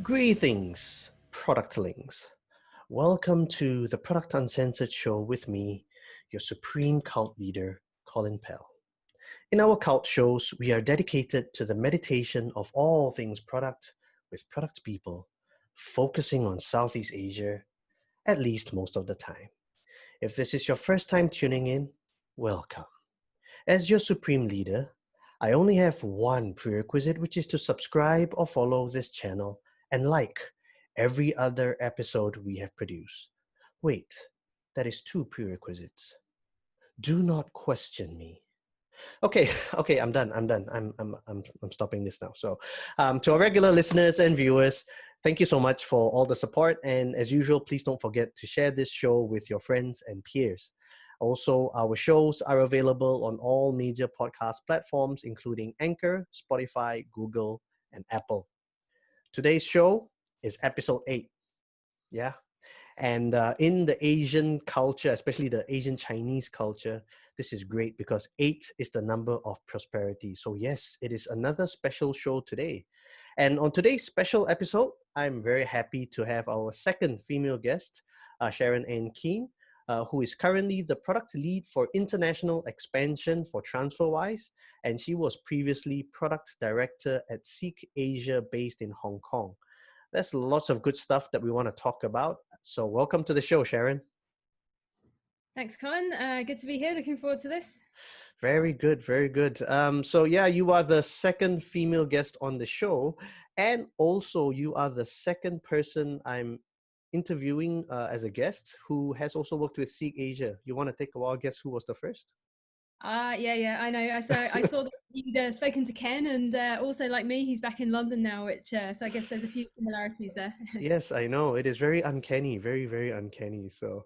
Greetings, productlings. Welcome to the Product Uncensored show with me, your supreme cult leader, Colin Pell. In our cult shows, we are dedicated to the meditation of all things product with product people, focusing on Southeast Asia, at least most of the time. If this is your first time tuning in, welcome. As your supreme leader, I only have one prerequisite, which is to subscribe or follow this channel and like every other episode we have produced. Wait, that is two prerequisites. Do not question me. Okay, I'm done. I'm stopping this now. So, to our regular listeners and viewers, thank you so much for all the support. And as usual, please don't forget to share this show with your friends and peers. Also, our shows are available on all major podcast platforms, including Anchor, Spotify, Google, and Apple. Today's show is episode 8. Yeah. And in the Asian culture, especially the Asian Chinese culture, this is great because 8 is the number of prosperity. So yes, it is another special show today. And on today's special episode, I'm very happy to have our second female guest, Sharon Anne Kean, who is currently the product lead for international expansion for TransferWise. And she was previously product director at Seek Asia based in Hong Kong. There's lots of good stuff that we want to talk about. So welcome to the show, Sharon. Thanks, Colin. Good to be here. Looking forward to this. Very good, very good. So yeah, you are the second female guest on the show. And also you are the second person I'm interviewing as a guest who has also worked with Seek Asia. You want to take a wild guess who was the first? Yeah, I know. I saw that you'd spoken to Ken, and also like me, he's back in London now, which so I guess there's a few similarities there. Yes, I know. It is very uncanny, very, very uncanny. So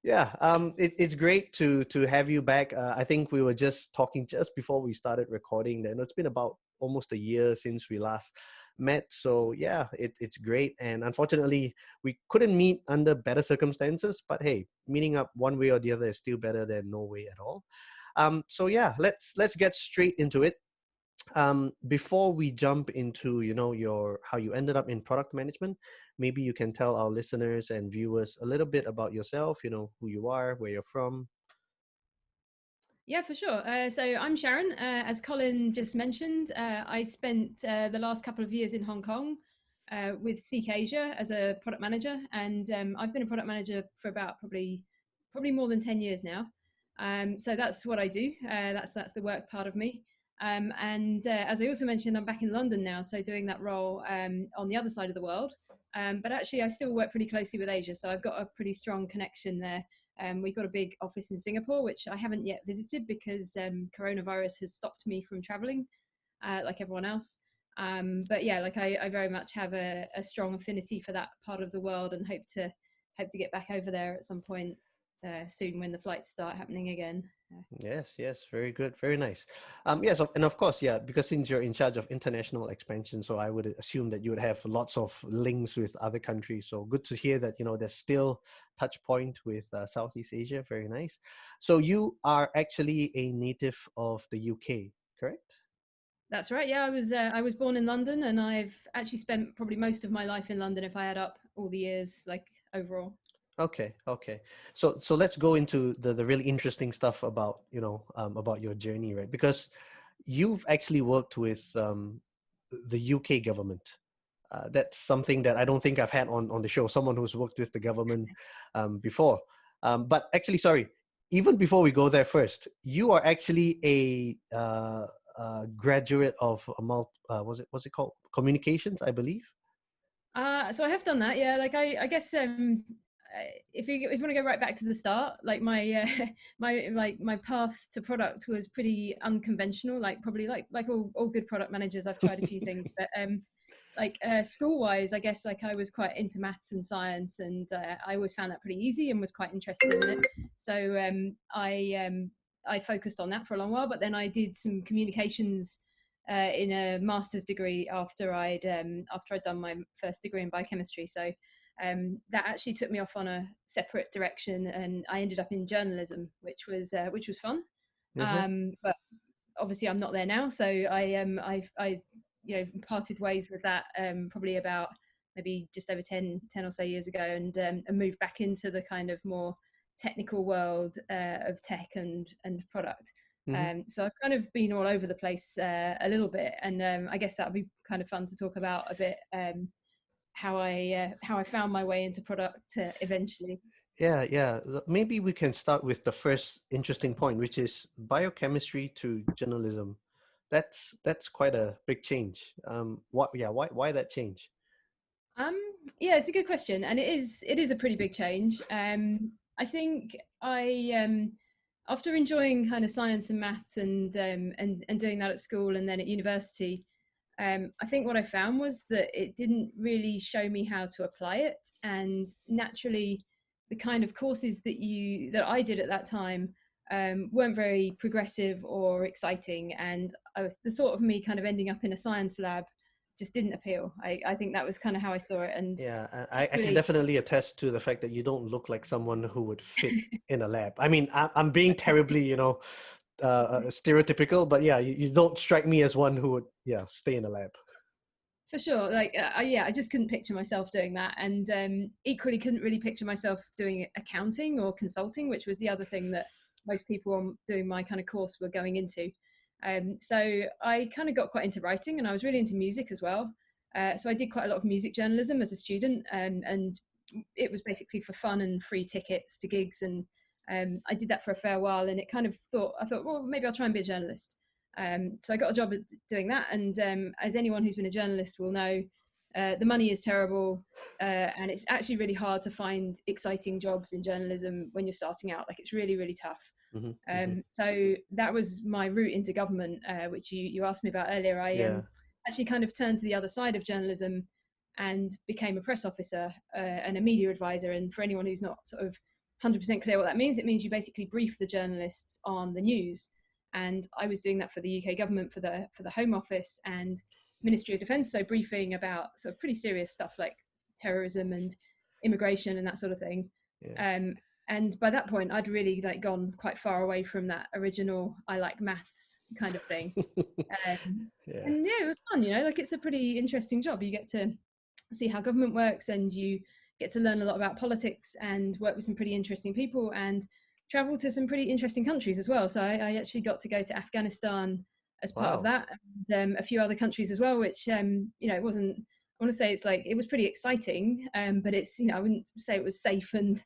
yeah, it's great to have you back. I think we were just talking just before we started recording that it's been about almost a year since we last met. So yeah, it's great. And unfortunately, we couldn't meet under better circumstances. But hey, meeting up one way or the other is still better than no way at all. So yeah, let's get straight into it. Before we jump into your how you ended up in product management, maybe you can tell our listeners and viewers a little bit about yourself, who you are, where you're from. Yeah, for sure. So I'm Sharon. As Colin just mentioned, I spent the last couple of years in Hong Kong with Seek Asia as a product manager, and I've been a product manager for about probably more than 10 years now. So that's what I do. That's the work part of me. And as I also mentioned, I'm back in London now, so doing that role on the other side of the world. But actually, I still work pretty closely with Asia, so I've got a pretty strong connection there. We've got a big office in Singapore, which I haven't yet visited because coronavirus has stopped me from traveling like everyone else. But yeah, like I very much have a strong affinity for that part of the world and hope to get back over there at some point soon when the flights start happening again. Yes, very good, very nice. Yes, and of course, yeah, because since you're in charge of international expansion, so I would assume that you would have lots of links with other countries. So good to hear that there's still touch point with Southeast Asia. Very nice. So you are actually a native of the UK, correct? That's right. Yeah, I was born in London, and I've actually spent probably most of my life in London if I add up all the years, like overall. Okay. So let's go into the really interesting stuff about about your journey, right? Because you've actually worked with the UK government. That's something that I don't think I've had on the show. Someone who's worked with the government before. But actually, sorry. Even before we go there, first, you are actually a graduate of what's it called? Communications, I believe. So I have done that. Yeah, like I guess if you want to go right back to the start, like my my path to product was pretty unconventional. Like probably like all good product managers, I've tried a few things, but like school wise, I guess like I was quite into maths and science, and I always found that pretty easy and was quite interested in it. So I focused on that for a long while, but then I did some communications in a master's degree after I'd done my first degree in biochemistry. So that actually took me off on a separate direction, and I ended up in journalism, which was fun. But obviously, I'm not there now, so I parted ways with that probably about maybe just over 10 or so years ago, and moved back into the kind of more technical world of tech and product. So I've kind of been all over the place a little bit, and I guess that would be kind of fun to talk about a bit, how I found my way into product eventually. Yeah. Maybe we can start with the first interesting point, which is biochemistry to journalism. That's quite a big change. Why that change? Um, yeah, it's a good question, and it is a pretty big change. I think after enjoying kind of science and maths and doing that at school and then at university, I think what I found was that it didn't really show me how to apply it, and naturally, the kind of courses that I did at that time weren't very progressive or exciting, and the thought of me kind of ending up in a science lab just didn't appeal. I think that was kind of how I saw it, and Yeah, I can equally, definitely attest to the fact that you don't look like someone who would fit in a lab. I mean, I'm being terribly, stereotypical, but yeah, you don't strike me as one who would, yeah, stay in a lab. for sure, like yeah, I just couldn't picture myself doing that, and equally couldn't really picture myself doing accounting or consulting, which was the other thing that most people on doing my kind of course were going into. So I kind of got quite into writing, and I was really into music as well. So I did quite a lot of music journalism as a student, and it was basically for fun and free tickets to gigs, and I did that for a fair while, and I thought, well, maybe I'll try and be a journalist. So I got a job at doing that, and as anyone who's been a journalist will know, the money is terrible, and it's actually really hard to find exciting jobs in journalism when you're starting out. Like, it's really, really tough. Hmm. Hmm. So that was my route into government, which you asked me about earlier. I Yeah. actually kind of turned to the other side of journalism and became a press officer and a media advisor. And for anyone who's not sort of 100% clear what that means, it means you basically brief the journalists on the news. And I was doing that for the UK government, for the Home Office and Ministry of Defence, so briefing about sort of pretty serious stuff like terrorism and immigration and that sort of thing. Yeah. And by that point, I'd really like gone quite far away from that original "I like maths" kind of thing. Yeah. And yeah, it was fun. Like, it's a pretty interesting job. You get to see how government works, and you get to learn a lot about politics and work with some pretty interesting people and travel to some pretty interesting countries as well. So I actually got to go to Afghanistan as part of Wow. that, and a few other countries as well, which it wasn't. I want to say it was pretty exciting, but it's, I wouldn't say it was safe and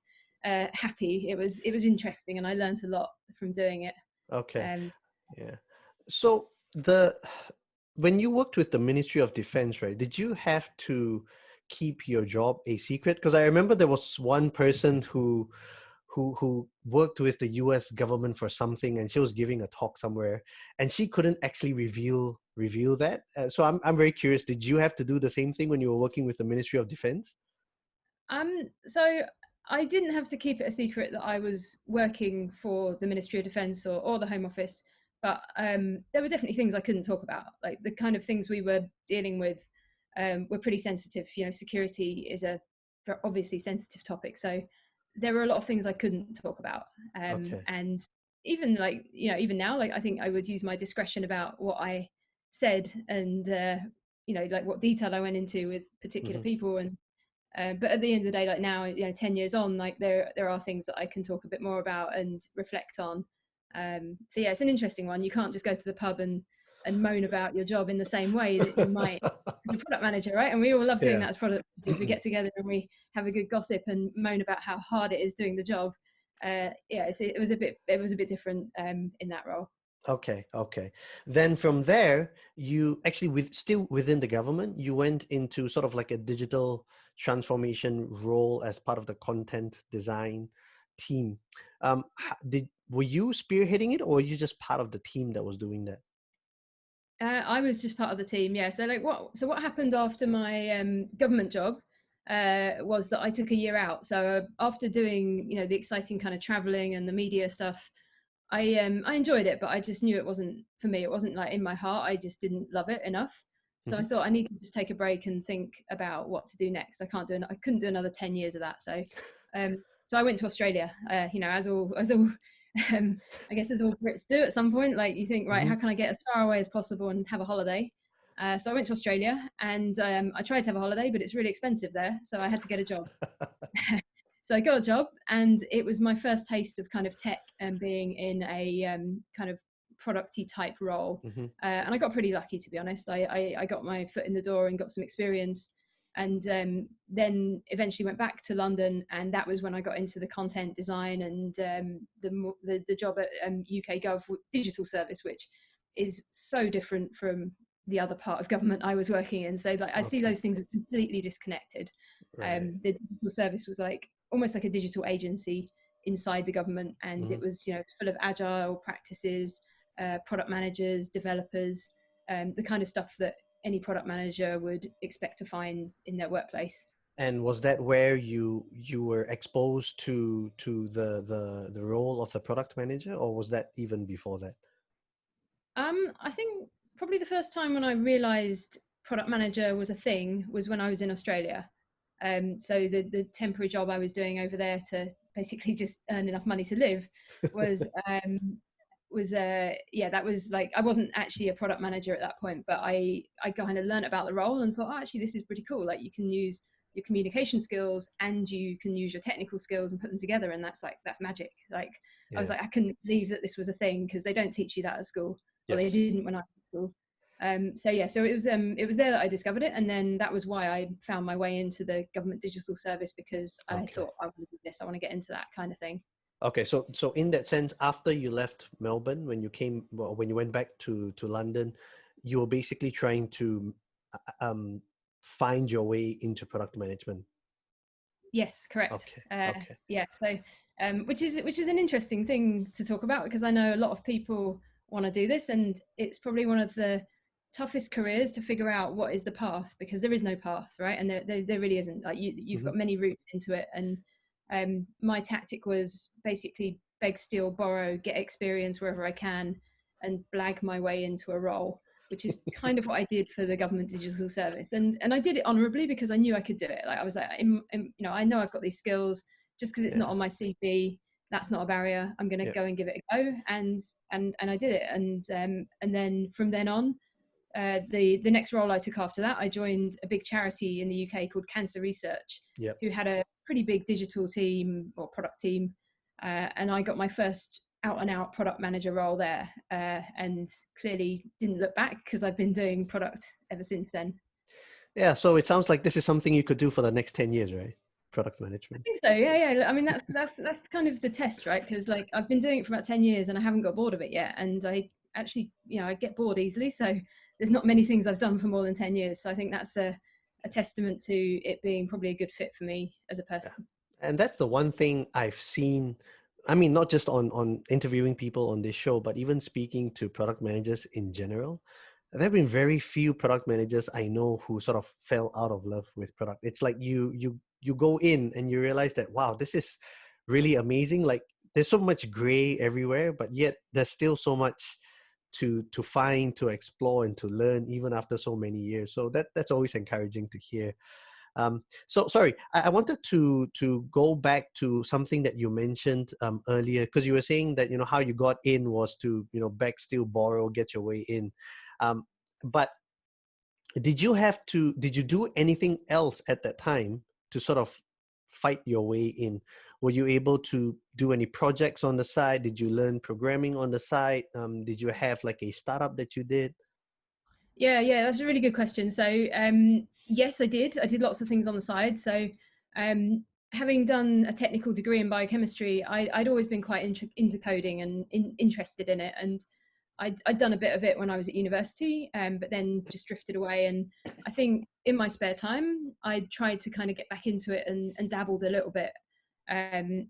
happy. It was interesting, and I learned a lot from doing it. Okay. Um, Yeah. So when you worked with the Ministry of Defense, right, did you have to keep your job a secret? Because I remember there was one person who worked with the US government for something, and she was giving a talk somewhere, and she couldn't actually reveal that. So I'm very curious, did you have to do the same thing when you were working with the Ministry of Defense? so I didn't have to keep it a secret that I was working for the Ministry of Defence or the Home Office, but there were definitely things I couldn't talk about. Like, the kind of things we were dealing with were pretty sensitive. Security is a obviously sensitive topic, so there were a lot of things I couldn't talk about. Okay. And even even now, like, I think I would use my discretion about what I said, and like what detail I went into with particular Hmm. people. And but at the end of the day, like now, 10 years on, like there are things that I can talk a bit more about and reflect on. So yeah, it's an interesting one. You can't just go to the pub and moan about your job in the same way that you might as a product manager, right? And we all love doing Yeah. that as product managers. We get together and we have a good gossip and moan about how hard it is doing the job. Yeah, it was a bit different in that role. Okay. Then from there, you actually, still within the government, you went into sort of like a digital transformation role as part of the content design team. Were you spearheading it, or were you just part of the team that was doing that? I was just part of the team, yeah. So what happened after my government job was that I took a year out. So after doing the exciting kind of traveling and the media stuff, I enjoyed it, but I just knew it wasn't for me. It wasn't like in my heart. I just didn't love it enough. So I Hmm. thought I need to just take a break and think about what to do next. I couldn't do another 10 years of that. So I went to Australia. As all I guess as all Brits do at some point. Like, you think, right, Hmm. how can I get as far away as possible and have a holiday? So I went to Australia, and I tried to have a holiday, but it's really expensive there. So I had to get a job. So I got a job, and it was my first taste of kind of tech and being in a kind of producty type role. Hmm. And I got pretty lucky, to be honest. I got my foot in the door and got some experience, and then eventually went back to London, and that was when I got into the content design and the job at UK Gov Digital Service, which is so different from the other part of government I was working in. So like I see Okay. those things as completely disconnected. Right. The digital service was like almost like a digital agency inside the government, and Hmm. it was full of agile practices, product managers, developers, the kind of stuff that any product manager would expect to find in their workplace. And was that where you were exposed to the role of the product manager, or was that even before that? I think probably the first time when I realised product manager was a thing was when I was in Australia. So the temporary job I was doing over there to basically just earn enough money to live was yeah, that was like I wasn't actually a product manager at that point, but I kind of learned about the role and thought, oh, actually this is pretty cool. Like you can use your communication skills and you can use your technical skills and put them together, and that's magic. Like I was Yeah. like, I couldn't believe that this was a thing because they don't teach you that at school. Well, they Yes. didn't when I was at school. So yeah, so it was there that I discovered it, and then that was why I found my way into the government digital service, because I Okay. thought I want to do this, I want to get into that kind of thing. Okay, so in that sense, after you left Melbourne, when you came, well, when you went back to London, you were basically trying to um find your way into product management. Yes, correct. Okay, okay. Yeah, so which is an interesting thing to talk about, because I know a lot of people want to do this, and it's probably one of the toughest careers to figure out what is the path, because there is no path, right? And there really isn't. Like you've Hmm. got many routes into it, and my tactic was basically beg, steal, borrow, get experience wherever I can, and blag my way into a role, which is kind of what I did for the government digital service. And I did it honorably because I knew I could do it. Like I was like, I know I've got these skills. Just because it's not Yeah, on my CV, that's not a barrier. I'm going to yeah, go and give it a go, and I did it. And then from then on, the next role I took after that, I joined a big charity in the UK called Cancer Research, yeah. who had a pretty big digital team or product team, and I got my first out and out product manager role there, and clearly didn't look back because I've been doing product ever since then. Yeah, so it sounds like this is something you could do for the next 10 years, right? Product I management. think so. Yeah, yeah. I mean, that's kind of the test, right? Because like I've been doing it for about 10 years and I haven't got bored of it yet. And I actually, I get bored easily. So there's not many things I've done for more than 10 years. So I think that's a testament to it being probably a good fit for me as a Yeah. person. And that's the one thing I've seen. I mean, not just on interviewing people on this show, but even speaking to product managers in general. There have been very few product managers I know who sort of fell out of love with product. It's like you go in and you realize that, wow, this is really amazing. Like there's so much gray everywhere, but yet there's still so much to find, to explore, and to learn even after so many years. So that's always encouraging to hear. So sorry, I wanted to go back to something that you mentioned earlier, because you were saying that how you got in was to beg, steal, borrow, get your way in. But did you do anything else at that time to sort of fight your way in? Were you able to do any projects on the side? Did you learn programming on the side? Did you have like a startup that you did? Yeah, yeah, that's a really good question. So, yes, I did. I did lots of things on the side. So, um, having done a technical degree in biochemistry, I'd always been quite into coding and interested in it. And I'd done a bit of it when I was at university, but then just drifted away. And I think in my spare time, I tried to kind of get back into it and dabbled a little bit.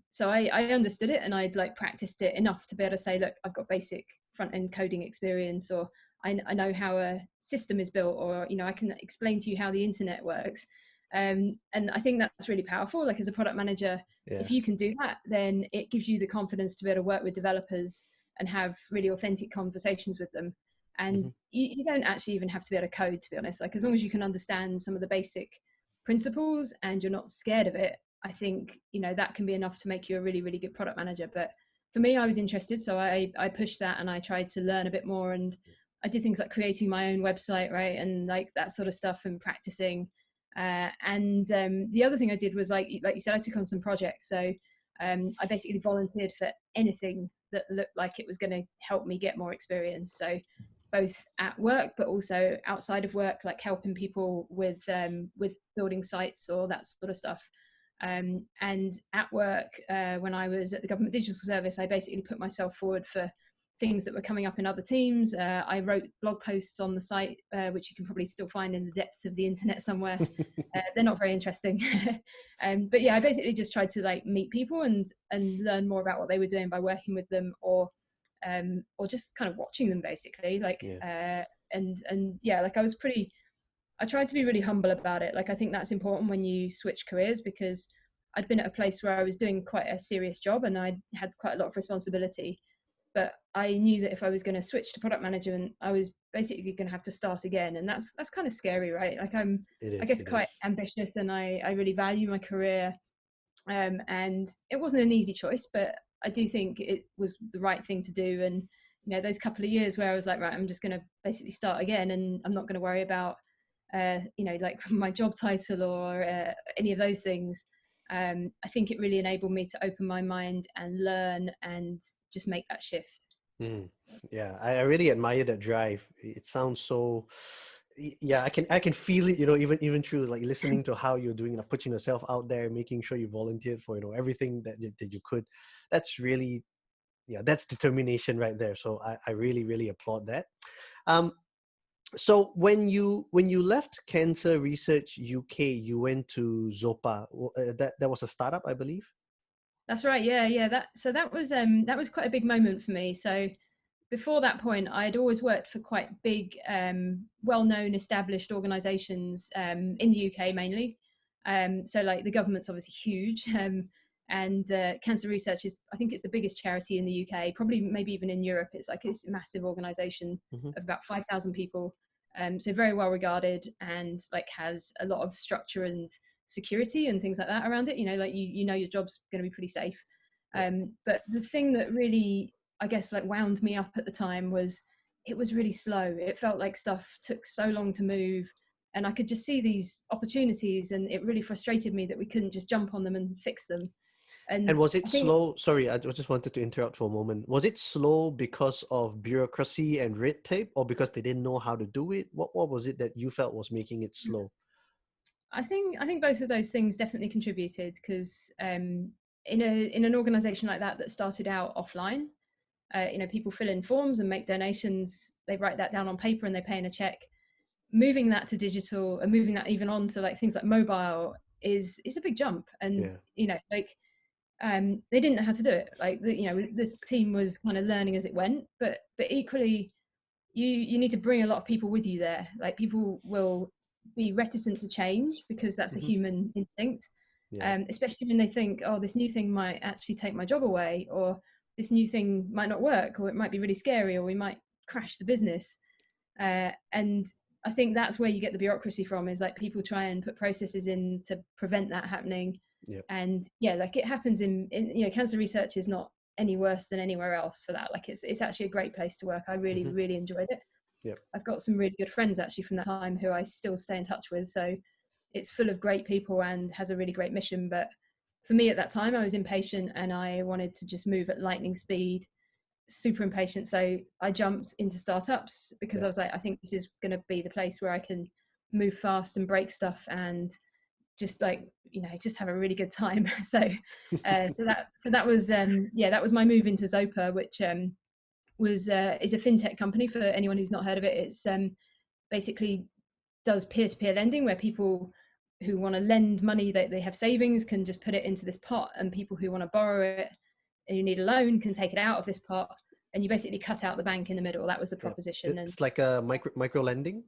So I understood it and I'd like practiced it enough to be able to say, look, I've got basic front end coding experience, or I know how a system is built, or I can explain to you how the internet works. And I think that's really powerful. Like as a product manager, Yeah. if you can do that, then it gives you the confidence to be able to work with developers and have really authentic conversations with them. And Hmm. you don't actually even have to be able to code, to be honest. Like as long as you can understand some of the basic principles and you're not scared of it, I think that can be enough to make you a really, really good product manager. But for me, I was interested, so I pushed that and I tried to learn a bit more. And I did things like creating my own website, right, and like that sort of stuff, and practicing. And the other thing I did was like you said, I took on some projects. So I basically volunteered for anything that looked like it was going to help me get more experience. So both at work, but also outside of work, like helping people with building sites or that sort of stuff. And at work, when I was at the Government Digital Service, I basically put myself forward for things that were coming up in other teams. I wrote blog posts on the site, which you can probably still find in the depths of the internet somewhere. They're not very interesting. But yeah, I basically just tried to like meet people and learn more about what they were doing by working with them, or just kind of watching them basically. Like, Yeah. and yeah, like I tried to be really humble about it. Like, I think that's important when you switch careers, because I'd been at a place where I was doing quite a serious job and I had quite a lot of responsibility. But I knew that if I was going to switch to product management, I was basically going to have to start again, and that's kind of scary, right? Like, It I is. guess, It quite is. ambitious, and I really value my career. And it wasn't an easy choice, but I do think it was the right thing to do. And those couple of years where I was like, right, I'm just going to basically start again, and I'm not going to worry about like my job title or any of those things. I think it really enabled me to open my mind and learn and just make that shift. Mm. Yeah, I really admire that drive. It sounds so. Yeah, I can feel it. Even through like listening to how you're doing, like putting yourself out there, making sure you volunteered for everything that you could. That's really, yeah, that's determination right there. So I really really applaud that. Um, so when you left Cancer Research UK, you went to Zopa. That was a startup, I believe. That's right. Yeah, yeah. That was quite a big moment for me. So before that point, I'd always worked for quite big, well-known, established organisations in the UK mainly. So like the government's obviously huge, and Cancer Research is, I think, it's the biggest charity in the UK, probably maybe even in Europe. It's a massive organisation Hmm. of about 5,000 people, so very well regarded, and like has a lot of structure and security and things like that around it. Like your job's going to be pretty safe. Yeah. But the thing that really, I guess, like wound me up at the time was it was really slow. It felt like stuff took so long to move, and I could just see these opportunities, and it really frustrated me that we couldn't just jump on them and fix them. And And was it I think slow? Sorry, I just wanted to interrupt for a moment. Was it slow because of bureaucracy and red tape, or because they didn't know how to do it? What was it that you felt was making it slow? I think both of those things definitely contributed, because in an organization like that started out offline, people fill in forms and make donations. They write that down on paper and they pay in a check. Moving that to digital and moving that even on to like things like mobile is a big jump. And Yeah. like they didn't know how to do it. Like the team was kind of learning as it went, but equally you need to bring a lot of people with you there. Like, people will be reticent to change because that's a Hmm. human instinct, Yeah. especially when they think, oh, this new thing might actually take my job away, or this new thing might not work, or it might be really scary, or we might crash the business. And I think that's where you get the bureaucracy from, is like people try and put processes in to prevent that happening. Yeah. And yeah, like it happens in Cancer Research is not any worse than anywhere else for that. Like, it's actually a great place to work. I really Hmm. really enjoyed it. Yeah. I've got some really good friends actually from that time who I still stay in touch with. So it's full of great people and has a really great mission. But for me at that time, I was impatient and I wanted to just move at lightning speed, super impatient. So I jumped into startups because Yeah. I was like, I think this is going to be the place where I can move fast and break stuff and just like, just have a really good time. So that was that was my move into Zopa, which was is a fintech company. For anyone who's not heard of it, it's basically does peer-to-peer lending, where people who want to lend money, that they have savings, can just put it into this pot, and people who want to borrow it and you need a loan can take it out of this pot, and you basically cut out the bank in the middle. That was the Yeah. proposition. And It's like a micro lending.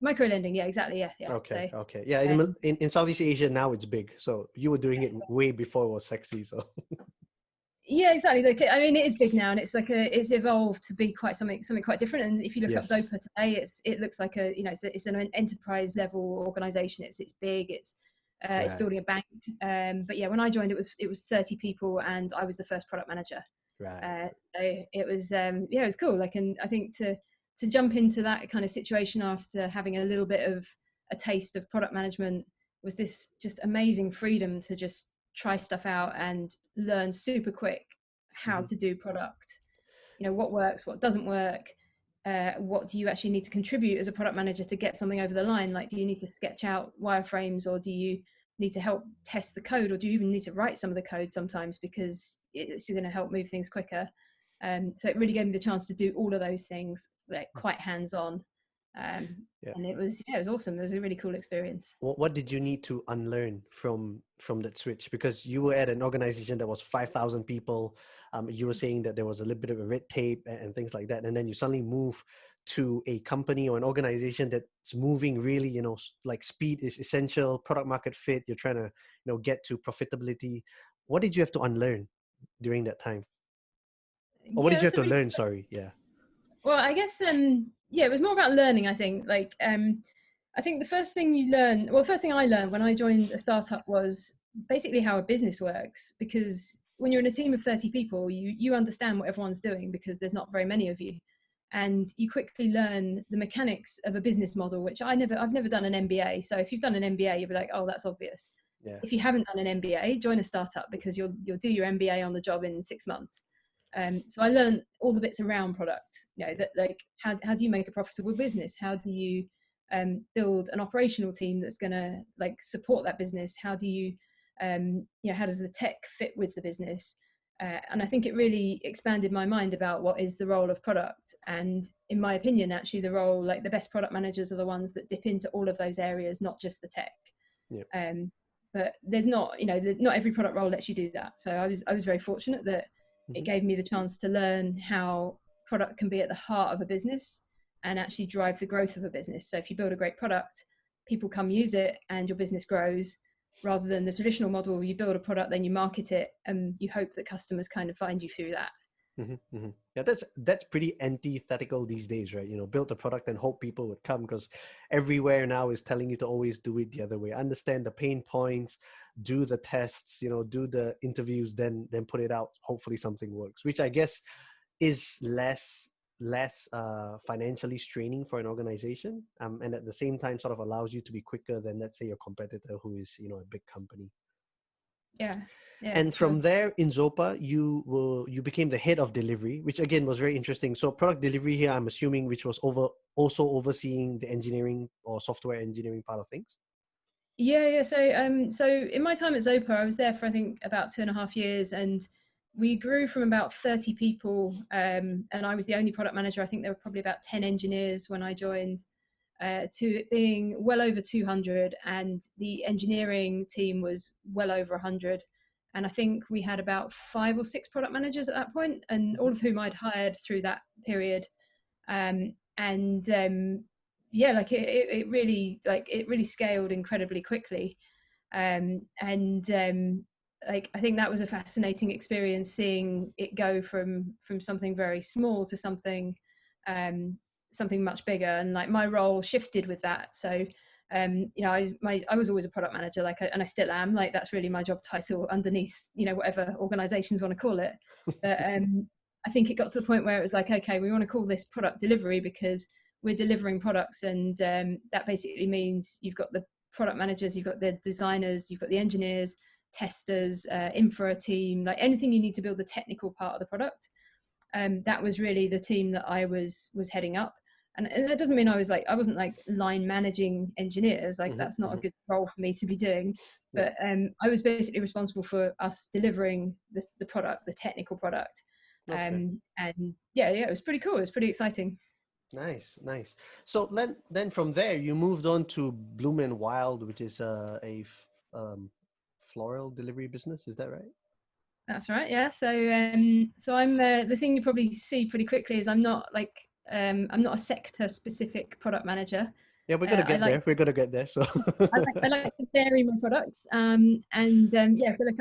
micro lending, yeah, exactly, yeah. Okay. So Okay. Yeah. In, um, in in Southeast Asia now it's big. So you were doing it way before it was sexy. So yeah, exactly. Like, I mean, it is big now, and it's evolved to be quite something quite different. And if you look up yes. Zopa today, it looks like it's an enterprise level organization. It's big. It's Right. building a bank. But yeah, when I joined, it was 30 people, and I was the first product manager. Right. So it was it was cool. Like, and I think to jump into that kind of situation after having a little bit of a taste of product management was this just amazing freedom to just try stuff out and learn super quick how Hmm. to do product. You know, what works, what doesn't work, what do you actually need to contribute as a product manager to get something over the line? Like, do you need to sketch out wireframes, or do you need to help test the code, or do you even need to write some of the code sometimes because it's going to help move things quicker? So it really gave me the chance to do all of those things, like quite hands-on. Yeah. And it was, yeah, it was awesome. It was a really cool experience. What did you need to unlearn from that switch? Because you were at an organization that was 5,000 people. You were saying that there was a little bit of a red tape and things like that, and then you suddenly move to a company or an organization that's moving really, like speed is essential, product market fit. You're trying to, get to profitability. What did you have to unlearn during that time, or what Yeah, did you that's have a to really learn? Sorry, yeah. well, I guess yeah, it was more about learning, I think. Like I think the first thing you learn, well, the first thing I learned when I joined a startup was basically how a business works, because when you're in a team of 30 people, you understand what everyone's doing because there's not very many of you. And you quickly learn the mechanics of a business model, which I've never done an MBA. So if you've done an MBA, you'll be like, oh, that's obvious. Yeah. If you haven't done an MBA, join a startup because you'll do your MBA on the job in 6 months. So I learned all the bits around product, that like how do you make a profitable business? How do you build an operational team that's going to like support that business? How do you, how does the tech fit with the business? And I think it really expanded my mind about what is the role of product. And in my opinion, actually the role, like the best product managers are the ones that dip into all of those areas, not just the tech. Yeah. But there's not, not every product role lets you do that. So I was very fortunate that it Hmm. gave me the chance to learn how product can be at the heart of a business and actually drive the growth of a business. So if you build a great product, people come use it and your business grows, rather than the traditional model where you build a product, then you market it and you hope that customers kind of find you through that. Hmm. Hmm. Yeah, that's pretty antithetical these days, right? Build a product and hope people would come, because everywhere now is telling you to always do it the other way. Understand the pain points, do the tests, do the interviews, then put it out. Hopefully something works, which I guess is less financially straining for an organization, and at the same time sort of allows you to be quicker than, let's say, your competitor who is a big company. Yeah, yeah, for And sure. from there in Zopa, you became the head of delivery, which again was very interesting. So product delivery here, I'm assuming, which was also overseeing the engineering or software engineering part of things. Yeah. So in my time at Zopa, I was there for I think about 2.5 years, and we grew from about 30 people, and I was the only product manager. I think there were probably about 10 engineers when I joined, to it being well over 200, and the engineering team was well over 100. And I think we had about 5 or 6 product managers at that point, and all Mhm. of whom I'd hired through that period. And yeah, like it really scaled incredibly quickly. And like I think that was a fascinating experience, seeing it go from something very small to um, something much bigger. And like my role shifted with that. So I was always a product manager, and I still am. Like that's really my job title underneath, whatever organizations want to call it. But I think it got to the point where it was like, okay, we want to call this product delivery because we're delivering products, and that basically means you've got the product managers, you've got the designers, you've got the engineers, testers, infra team, like anything you need to build the technical part of the product. That was really the team that I was heading up. And that doesn't mean I wasn't like line managing engineers, like Mhm. that's not a Mhm. good role for me to be doing. Yeah. But I was basically responsible for us delivering the product, the technical product. Okay. And yeah, it was pretty cool. It was pretty exciting. Nice, nice. So then from there you moved on to Bloom and Wild, which is um, floral delivery business. Is that right? That's right. Yeah. So I'm the thing you probably see pretty quickly is I'm not a sector specific product manager. Yeah, we're gonna I get like there. We're gonna get there. So. I like to vary my products. Yeah, so like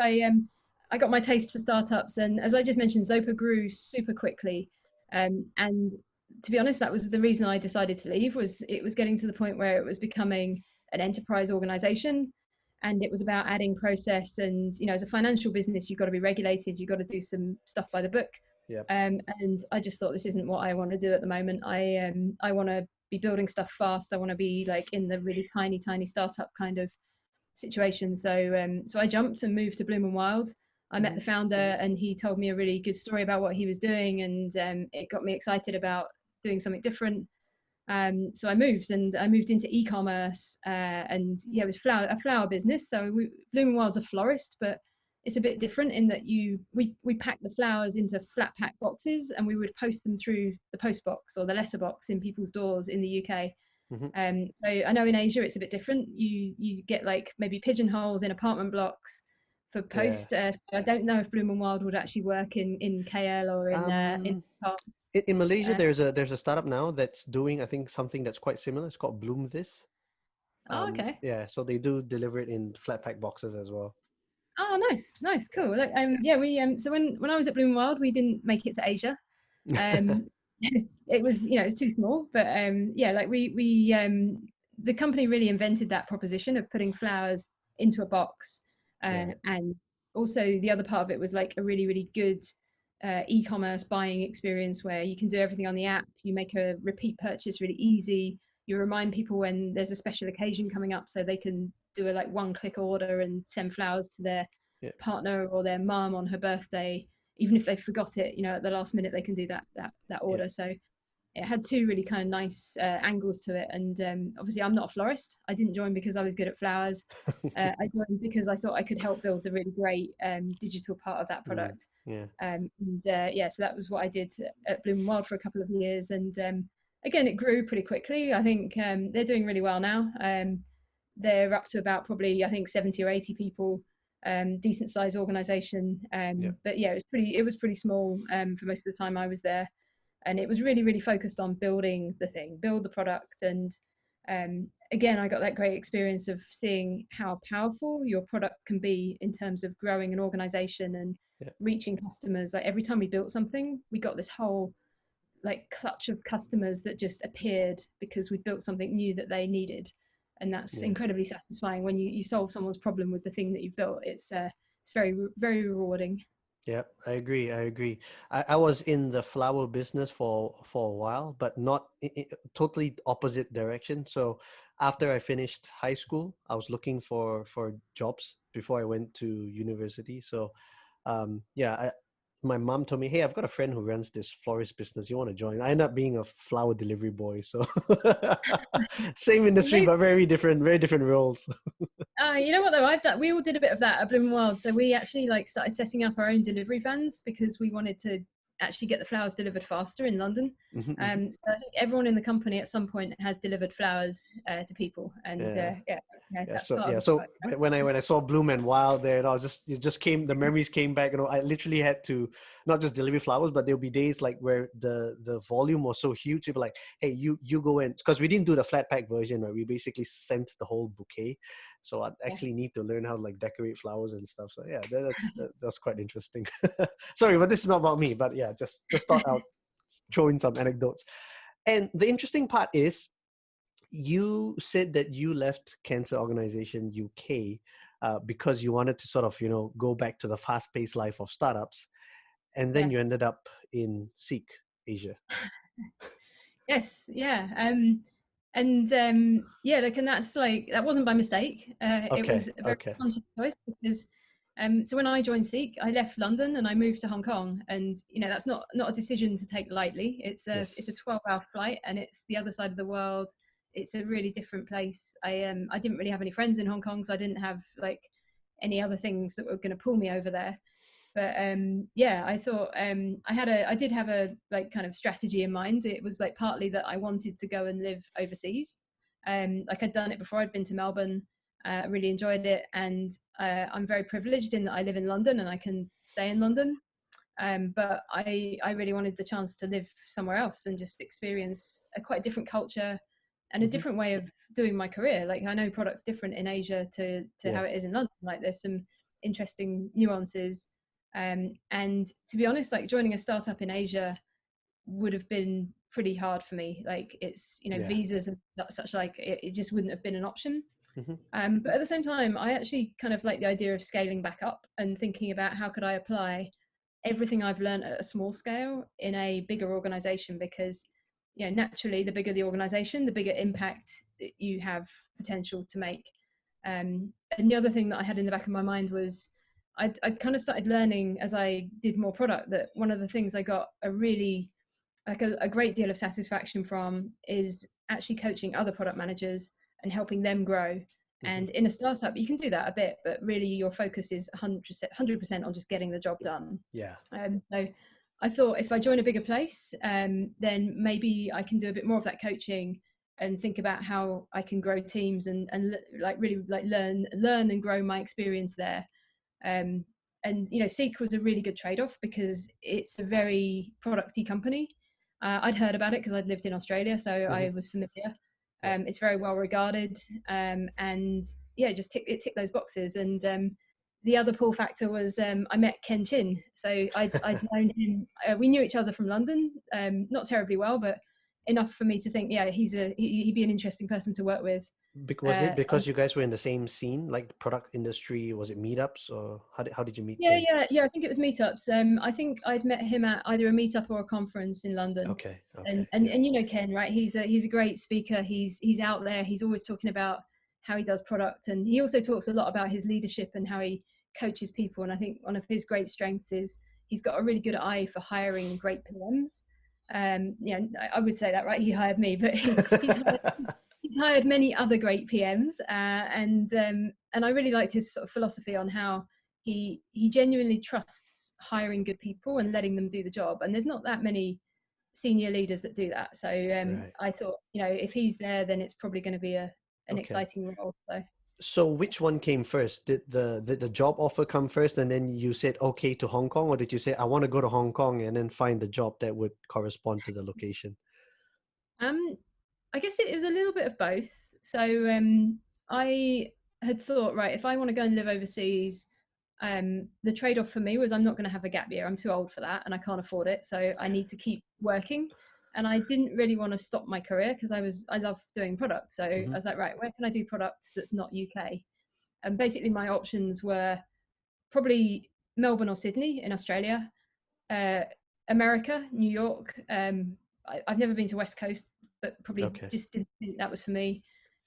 I got my taste for startups, and as I just mentioned, Zopa grew super quickly. And to be honest, that was the reason I decided to leave. Was it was getting to the point where it was becoming an enterprise organization, and it was about adding process. And as a financial business, you've got to be regulated. You've got to do some stuff by the book. Yep. And I just thought this isn't what I want to do at the moment. I want to be building stuff fast. I want to be like in the really tiny startup kind of situation. So I jumped and moved to Bloom and Wild. I met Mm-hmm. the founder, and he told me a really good story about what he was doing, and it got me excited about doing something different. So I moved into e-commerce, and yeah, it was a flower business. So Bloom and Wild's a florist, but it's a bit different in that we pack the flowers into flat pack boxes, and we would post them through the post box or the letter box in people's doors in the UK. Mm-hmm. So I know in Asia it's a bit different. You get like maybe pigeonholes in apartment blocks for Yeah. post. So I don't know if Bloom and Wild would actually work in KL or in Um, Hong Kong. in Malaysia, Uh, there's a startup now that's doing, I think, something that's quite similar. It's called Bloom This. oh, okay. Yeah, so they do deliver it in flat pack boxes as well. Oh, nice, cool. Look, yeah, we so when I was at Bloom Wild, we didn't make it to Asia. Um, it was it was too small, but yeah, like we the company really invented that proposition of putting flowers into a box, Yeah, and also the other part of it was like a really good e-commerce buying experience where you can do everything on the app. You make a repeat purchase really easy. You remind people when there's a special occasion coming up, so they can do a like one-click order and send flowers to their yeah, partner or their mum on her birthday, even if they forgot it. At the last minute they can do that yeah. order. So it had two really kind of nice angles to it. And obviously, I'm not a florist. I didn't join because I was good at flowers. I joined because I thought I could help build the really great digital part of that Mm, product. yeah, And yeah, so that was what I did at Bloom and Wild for a couple of years. And again, it grew pretty quickly. I think they're doing really well now. They're up to about probably, I think, 70 or 80 people, decent sized organization. yeah, But yeah, it was pretty small for most of the time I was there. And it was really focused on building the thing, build the product. And again, I got that great experience of seeing how powerful your product can be in terms of growing an organization and yeah, reaching customers. Like every time we built something, we got this whole like clutch of customers that just appeared because we built something new that they needed. And that's yeah. incredibly satisfying when you solve someone's problem with the thing that you've built. It's very rewarding. Yeah, I agree. I agree. I was in the flower business for a while, but not totally opposite direction. So after I finished high school, I was looking for jobs before I went to university. So yeah, my mom told me, "Hey, I've got a friend who runs this florist business. You want to join?" I ended up being a flower delivery boy. So same industry, Maybe but very different roles. you know what though? I've done. We all did a bit of that at Bloom Wild. So we actually like started setting up our own delivery vans because we wanted to actually get the flowers delivered faster in London. Hmm, hmm. So I think everyone in the company at some point has delivered flowers to people, and Yeah. yeah, Yeah, that's so part of yeah, the so product. when I saw Bloom and Wild there, and I was just it just came the memories came back. I literally had to not just deliver flowers, but there'll be days like where the volume was so huge. You'd be like, hey, you go in, because we didn't do the flat pack version, right? We basically sent the whole bouquet. So I Yeah. actually need to learn how to like decorate flowers and stuff. So yeah, that's quite interesting. Sorry, but this is not about me. But yeah, just thought I'd throw in some anecdotes. And the interesting part is you said that you left Cancer Organization UK because you wanted to sort of, go back to the fast-paced life of startups, and then Yeah. you ended up in Seek Asia. Yes, yeah. And yeah, like, and that's like that wasn't by mistake. It Okay, was a very okay, conscious choice because so when I joined Seek, I left London and I moved to Hong Kong, and that's not a decision to take lightly. It's a yes, 12-hour flight, and it's the other side of the world. It's a really different place. I didn't really have any friends in Hong Kong, so I didn't have like any other things that were going to pull me over there. But yeah, I thought I did have a like kind of strategy in mind. It was like partly that I wanted to go and live overseas. Like I'd done it before. I'd been to Melbourne. I really enjoyed it, and I'm very privileged in that I live in London and I can stay in London. But I really wanted the chance to live somewhere else and just experience a quite different culture and a hmm, different way of doing my career. Like I know products different in Asia to yeah, how it is in London. Like there's some interesting nuances. And to be honest, like joining a startup in Asia would have been pretty hard for me. Like it's yeah, visas and such, like it just wouldn't have been an option. hmm, But at the same time, I actually kind of like the idea of scaling back up and thinking about how could I apply everything I've learned at a small scale in a bigger organization, because naturally the bigger the organization, the bigger impact you have potential to make. And the other thing that I had in the back of my mind was I'd kind of started learning as I did more product that one of the things I got a great deal of satisfaction from is actually coaching other product managers and helping them grow. Mm-hmm. And in a startup, you can do that a bit, but really your focus is 100% on just getting the job done. Yeah. So I thought if I join a bigger place, then maybe I can do a bit more of that coaching and think about how I can grow teams and like really like learn and grow my experience there. And Seek was a really good trade-off because it's a very producty company. I'd heard about it because I'd lived in Australia, so I was familiar. It's very well regarded, and yeah, it ticked those boxes. And the other pull factor was I met Ken Chin, so I'd known him. We knew each other from London, not terribly well, but enough for me to think, yeah, he'd be an interesting person to work with. Was it because you guys were in the same scene, like the product industry? Was it meetups, or how did you meet Ken? Yeah. I think it was meetups. I think I'd met him at either a meetup or a conference in London. Okay. And Ken, right? He's a great speaker. He's out there. He's always talking about how he does product, and he also talks a lot about his leadership and how he coaches people. And I think one of his great strengths is he's got a really good eye for hiring great PMs. I would say that, right? He hired me, but he's hired many other great PMs, and I really liked his sort of philosophy on how he genuinely trusts hiring good people and letting them do the job. And there's not that many senior leaders that do that. So Right. I thought, if he's there, then it's probably going to be an Okay. exciting role. So which one came first? Did the job offer come first, and then you said okay to Hong Kong, or did you say I want to go to Hong Kong and then find the job that would correspond to the location? I guess it was a little bit of both. So I had thought, right, if I want to go and live overseas, the trade-off for me was I'm not going to have a gap year. I'm too old for that, and I can't afford it. So I need to keep working. And I didn't really want to stop my career because I love doing product. So I was like, right, where can I do product that's not UK? And basically my options were probably Melbourne or Sydney in Australia, America, New York. I've never been to West Coast, but probably just didn't think that was for me.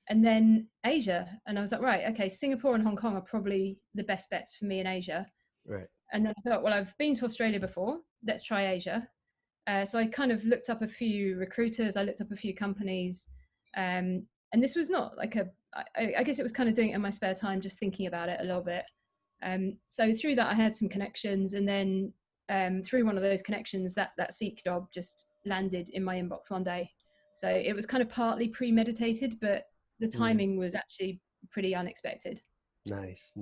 And then Asia. And I was like, right, okay, Singapore and Hong Kong are probably the best bets for me in Asia. Right. And then I thought, well, I've been to Australia before. Let's try Asia. So I kind of looked up a few recruiters. I looked up a few companies. And this was not like I guess it was kind of doing it in my spare time, just thinking about it a little bit. So through that, I had some connections. And then through one of those connections, that Seek job just landed in my inbox one day. So it was kind of partly premeditated, but the timing was actually pretty unexpected. Nice.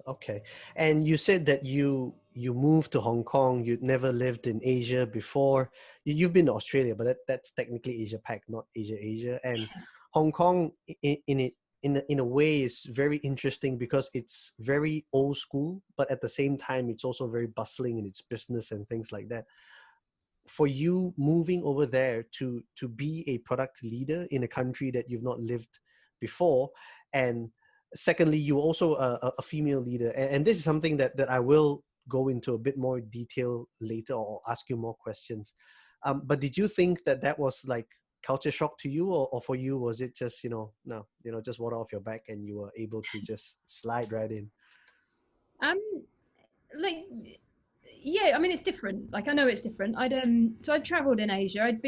Okay. And you said that you moved to Hong Kong. You'd never lived in Asia before. You've been to Australia, but that's technically Asia Pac, not Asia. And Hong Kong, in a way, is very interesting because it's very old school, but at the same time, it's also very bustling in its business and things like that. For you moving over there to be a product leader in a country that you've not lived before, and secondly, you're also a female leader, and this is something that I will go into a bit more detail later or ask you more questions. But did you think that was like culture shock to you, or for you was it just just water off your back and you were able to just slide right in? Like, yeah, I mean it's different. Like I know it's different. I'd traveled in Asia. I'd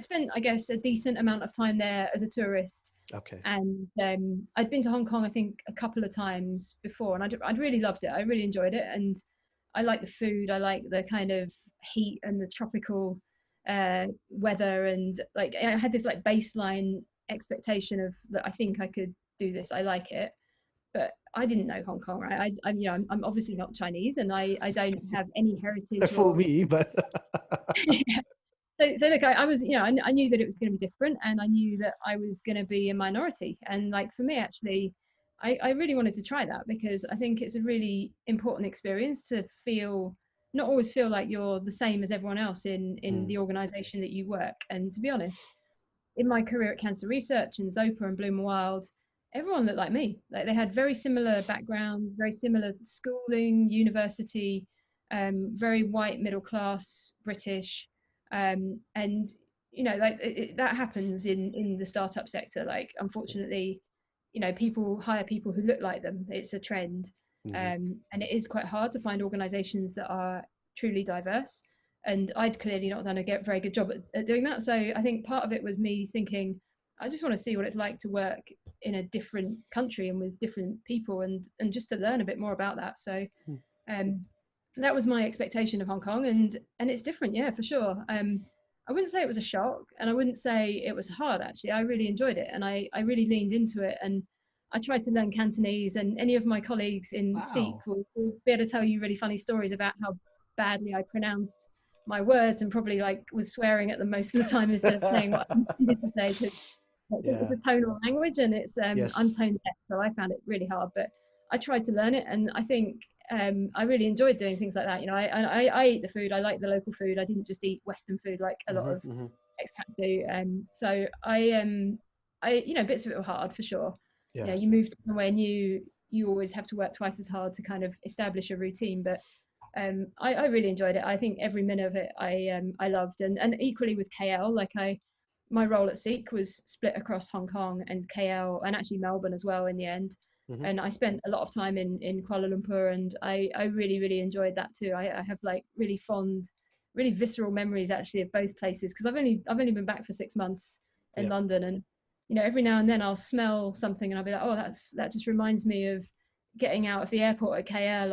spent I guess a decent amount of time there as a tourist. Okay. And I'd been to Hong Kong I think a couple of times before, and I'd really loved it. I really enjoyed it, and I like the food. I like the kind of heat and the tropical weather, and like I had this like baseline expectation of that. I think I could do this. I like it. But I didn't know Hong Kong, right? I'm obviously not Chinese, and I don't have any heritage. For me, but yeah. So look, I was, I knew that it was going to be different, and I knew that I was going to be a minority. And like for me, actually, I really wanted to try that because I think it's a really important experience to not always feel like you're the same as everyone else in the organization that you work. And to be honest, in my career at Cancer Research and Zopa and Bloom Wild, everyone looked like me. Like they had very similar backgrounds, very similar schooling, university. very white, middle class, British, and like that happens in the startup sector. Like, unfortunately, people hire people who look like them. It's a trend, Mm-hmm. and it is quite hard to find organisations that are truly diverse. And I'd clearly not done a very good job at doing that. So I think part of it was me thinking, I just want to see what it's like to work in a different country and with different people, and just to learn a bit more about that. So um, that was my expectation of Hong Kong, and it's different, yeah, for sure. I wouldn't say it was a shock, and I wouldn't say it was hard. Actually, I really enjoyed it, and I really leaned into it, and I tried to learn Cantonese. And any of my colleagues in Sikh Wow. will be able to tell you really funny stories about how badly I pronounced my words, and probably like was swearing at them most of the time instead of saying what I needed to say, because it's Yeah. a tonal language, and it's I'm Yes. tone deaf, so I found it really hard. But I tried to learn it, and I think I really enjoyed doing things like that. I ate the food. I like the local food. I didn't just eat Western food like a lot Mm-hmm. of Mm-hmm. expats do. So bits of it were hard for sure. Yeah. You move to somewhere new, you always have to work twice as hard to kind of establish a routine. But I really enjoyed it. I think every minute of it I loved, and equally with KL, my role at Seek was split across Hong Kong and KL, and actually Melbourne as well in the end. Mm-hmm. And I spent a lot of time in Kuala Lumpur, and I really really enjoyed that too. I have like really fond, really visceral memories actually of both places, because I've only been back for 6 months in Yeah. London, and every now and then I'll smell something and I'll be like, oh, that just reminds me of getting out of the airport at KL,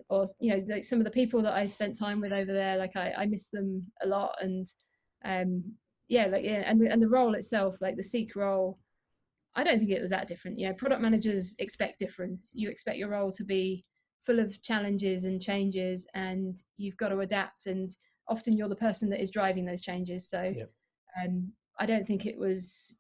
or like some of the people that I spent time with over there. Like I miss them a lot, and um, and the role itself, like the Seek role, I don't think it was that different. Product managers expect difference. You expect your role to be full of challenges and changes, and you've got to adapt. And often you're the person that is driving those changes. So Yep. I don't think it was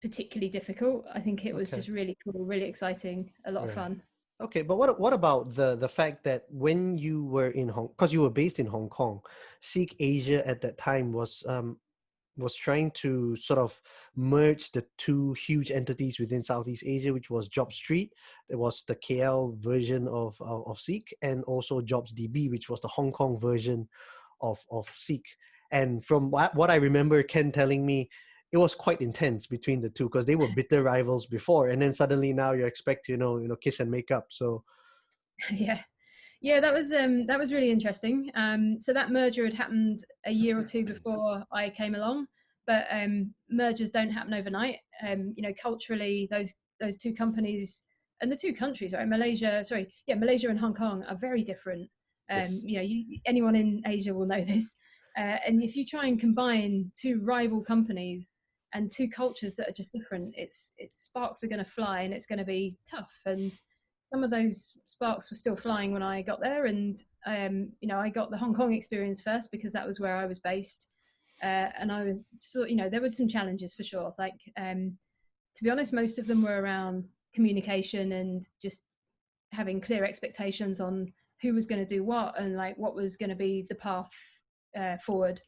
particularly difficult. I think it was Okay. just really cool, really exciting, a lot of Right. fun. Okay, but what about the fact that when you were in because you were based in Hong Kong, Seek Asia at that time was trying to sort of merge the two huge entities within Southeast Asia, which was JobStreet, it was the KL version of Seek, and also JobsDB, which was the Hong Kong version of Seek. And from what I remember Ken telling me, it was quite intense between the two because they were bitter rivals before, and then suddenly now you expect kiss and make up. So Yeah. Yeah, that was really interesting. So that merger had happened a year or two before I came along, but mergers don't happen overnight. Culturally, those two companies and the two countries, right? Malaysia and Hong Kong are very different. yes. Anyone in Asia will know this. And if you try and combine two rival companies and two cultures that are just different, it's sparks are going to fly, and it's going to be tough. And some of those sparks were still flying when I got there, and I got the Hong Kong experience first because that was where I was based, and I saw there were some challenges for sure. Like to be honest, most of them were around communication and just having clear expectations on who was going to do what, and like what was going to be the path forward.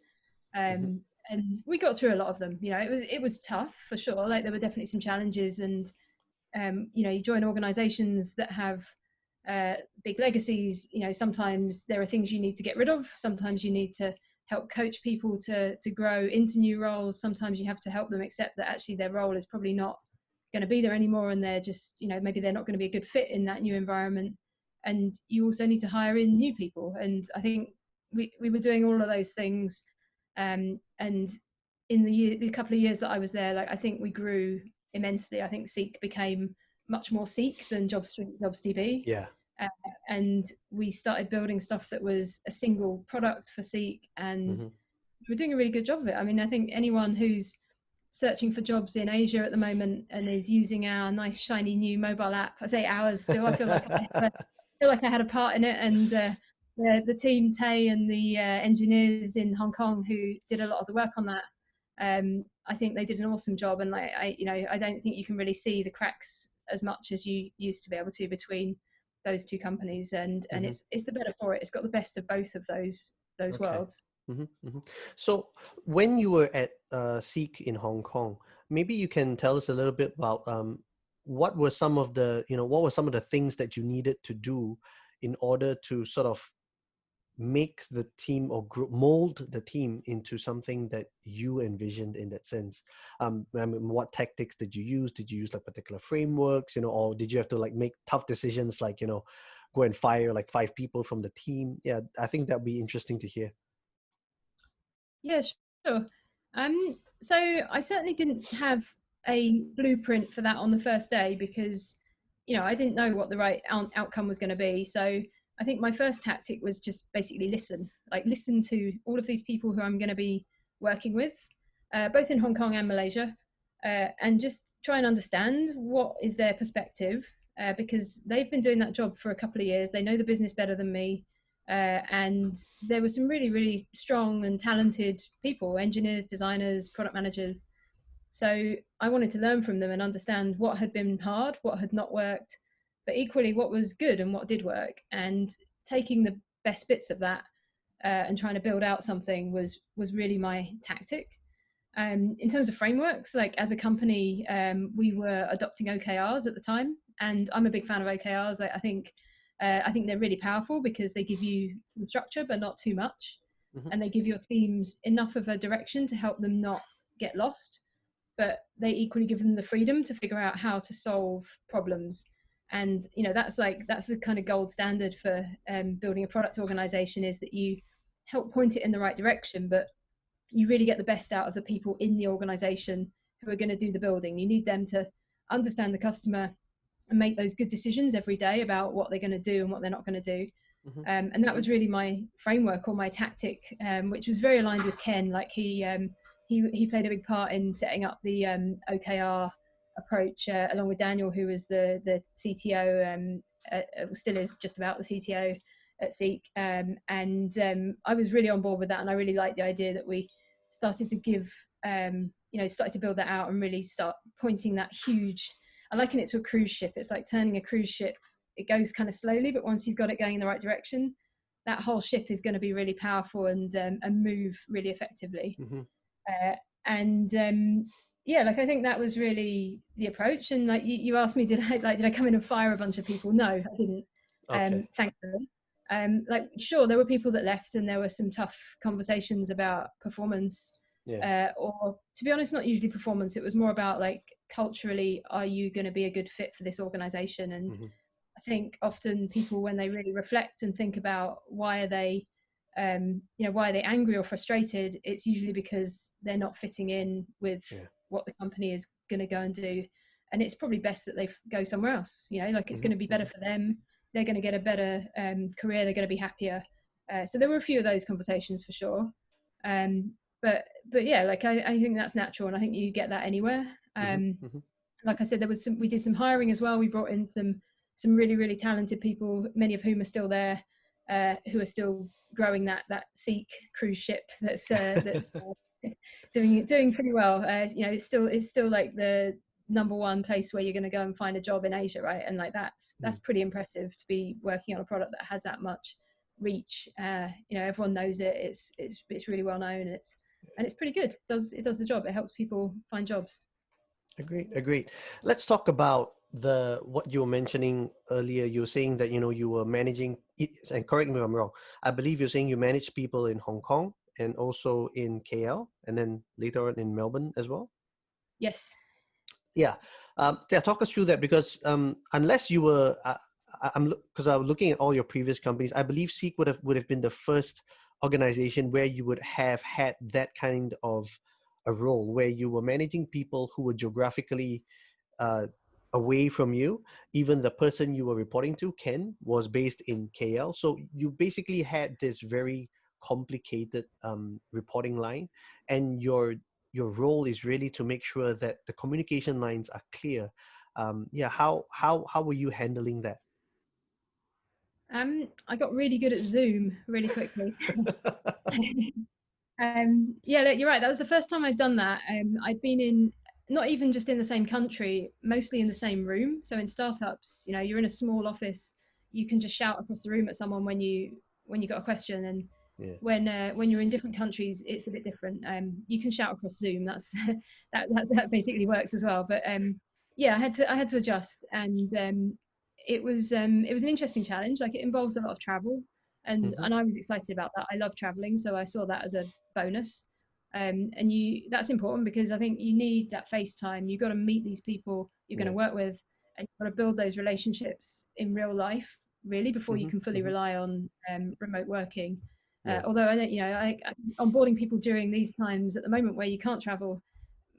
Mm-hmm. And we got through a lot of them. It was tough for sure. Like there were definitely some challenges, and you join organizations that have big legacies. Sometimes there are things you need to get rid of, sometimes you need to help coach people to grow into new roles, sometimes you have to help them accept that actually their role is probably not going to be there anymore, and they're just maybe they're not going to be a good fit in that new environment, and you also need to hire in new people. And I think we were doing all of those things, and in the couple of years that I was there, like I think we grew immensely. I think Seek became much more Seek than JobsDB. Yeah. Uh, and we started building stuff that was a single product for Seek, and Mm-hmm. we're doing a really good job of it. I mean, I think anyone who's searching for jobs in Asia at the moment and is using our nice shiny new mobile app, I say ours still, I feel like I had a part in it. And the team, Tay, and the engineers in Hong Kong who did a lot of the work on that, I think they did an awesome job. And like I don't think you can really see the cracks as much as you used to be able to between those two companies. And Mm-hmm. it's the better for it. It's got the best of both of those Okay. worlds. Mm-hmm. Mm-hmm. So when you were at Seek in Hong Kong, maybe you can tell us a little bit about what were some of the things that you needed to do in order to sort of make the team or mold the team into something that you envisioned in that sense? I mean, what tactics did you use? Did you use like particular frameworks, or did you have to like make tough decisions, like, go and fire like 5 people from the team? Yeah, I think that'd be interesting to hear. Yeah, sure. So I certainly didn't have a blueprint for that on the first day because, I didn't know what the right outcome was going to be. So I think my first tactic was just basically listen to all of these people who I'm going to be working with, both in Hong Kong and Malaysia, and just try and understand what is their perspective, because they've been doing that job for a couple of years. They know the business better than me. And there were some really, really strong and talented people, engineers, designers, product managers. So I wanted to learn from them and understand what had been hard, what had not worked, but equally what was good and what did work. And taking the best bits of that and trying to build out something was really my tactic. In terms of frameworks, like as a company, we were adopting OKRs at the time, and I'm a big fan of OKRs. I think they're really powerful because they give you some structure, but not too much, and they give your teams enough of a direction to help them not get lost. But they equally give them the freedom to figure out how to solve problems. And that's the kind of gold standard for building a product organization, is that you help point it in the right direction, but you really get the best out of the people in the organization who are going to do the building. You need them to understand the customer and make those good decisions every day about what they're going to do and what they're not going to do. And that was really my framework or my tactic, which was very aligned with Ken. Like he played a big part in setting up the OKR approach, along with Daniel, who was the CTO, still is just about the CTO at Seek. And I was really on board with that, and I really liked the idea that we started to started to build that out and really start pointing that huge. I liken it to a cruise ship. It's like turning a cruise ship. It goes kind of slowly, but once you've got it going in the right direction, that whole ship is going to be really powerful and move really effectively. And I think that was really the approach. And like you asked me, did I come in and fire a bunch of people? No, I didn't. Okay. Thankfully. Sure, there were people that left, and there were some tough conversations about performance. Yeah. Or to be honest, not usually performance. It was more about like culturally, are you going to be a good fit for this organization? And I think often people, when they really reflect and think about why are they angry or frustrated, it's usually because they're not fitting in with what the company is going to go and do. And it's probably best that they go somewhere else. It's going to be better for them. They're going to get a better career. They're going to be happier. So there were a few of those conversations for sure. But yeah, I think that's natural, and I think you get that anywhere. Like I said, we did some hiring as well. We brought in some really, really talented people, many of whom are still there, who are still growing that Seek cruise ship that's doing pretty well. It's still like the number one place where you're going to go and find a job in Asia, right? And like that's pretty impressive to be working on a product that has that much reach. Everyone knows it. It's really well known. And it's pretty good. It does the job. It helps people find jobs. Agreed. Let's talk about what you were mentioning earlier. You were saying that you were managing, and correct me if I'm wrong, I believe you're saying you managed people in Hong Kong and also in KL, and then later on in Melbourne as well. Yes. Yeah. Talk us through that, because unless you were, because I was looking at all your previous companies, I believe Seek would have been the first organization where you would have had that kind of a role, where you were managing people who were geographically away from you. Even the person you were reporting to, Ken, was based in KL. So you basically had this very complicated reporting line, and your role is really to make sure that the communication lines are clear. How were you handling that? I got really good at Zoom really quickly. You're right. That was the first time I'd done that. I'd been in, not even just in the same country, mostly in the same room. So in startups, you're in a small office, you can just shout across the room at someone when you got a question. And when you're in different countries, it's a bit different. You can shout across Zoom. That's that basically works as well. But I had to adjust, and it was an interesting challenge. Like, it involves a lot of travel, and Mm-hmm. I was excited about that. I love traveling, so I saw that as a bonus. And that's important because I think you need that face time. You've got to meet these people you're going Yeah. to work with, and you've got to build those relationships in real life, really, before you Mm-hmm. can fully Mm-hmm. rely on remote working. Yeah. Although I don't, onboarding people during these times at the moment where you can't travel,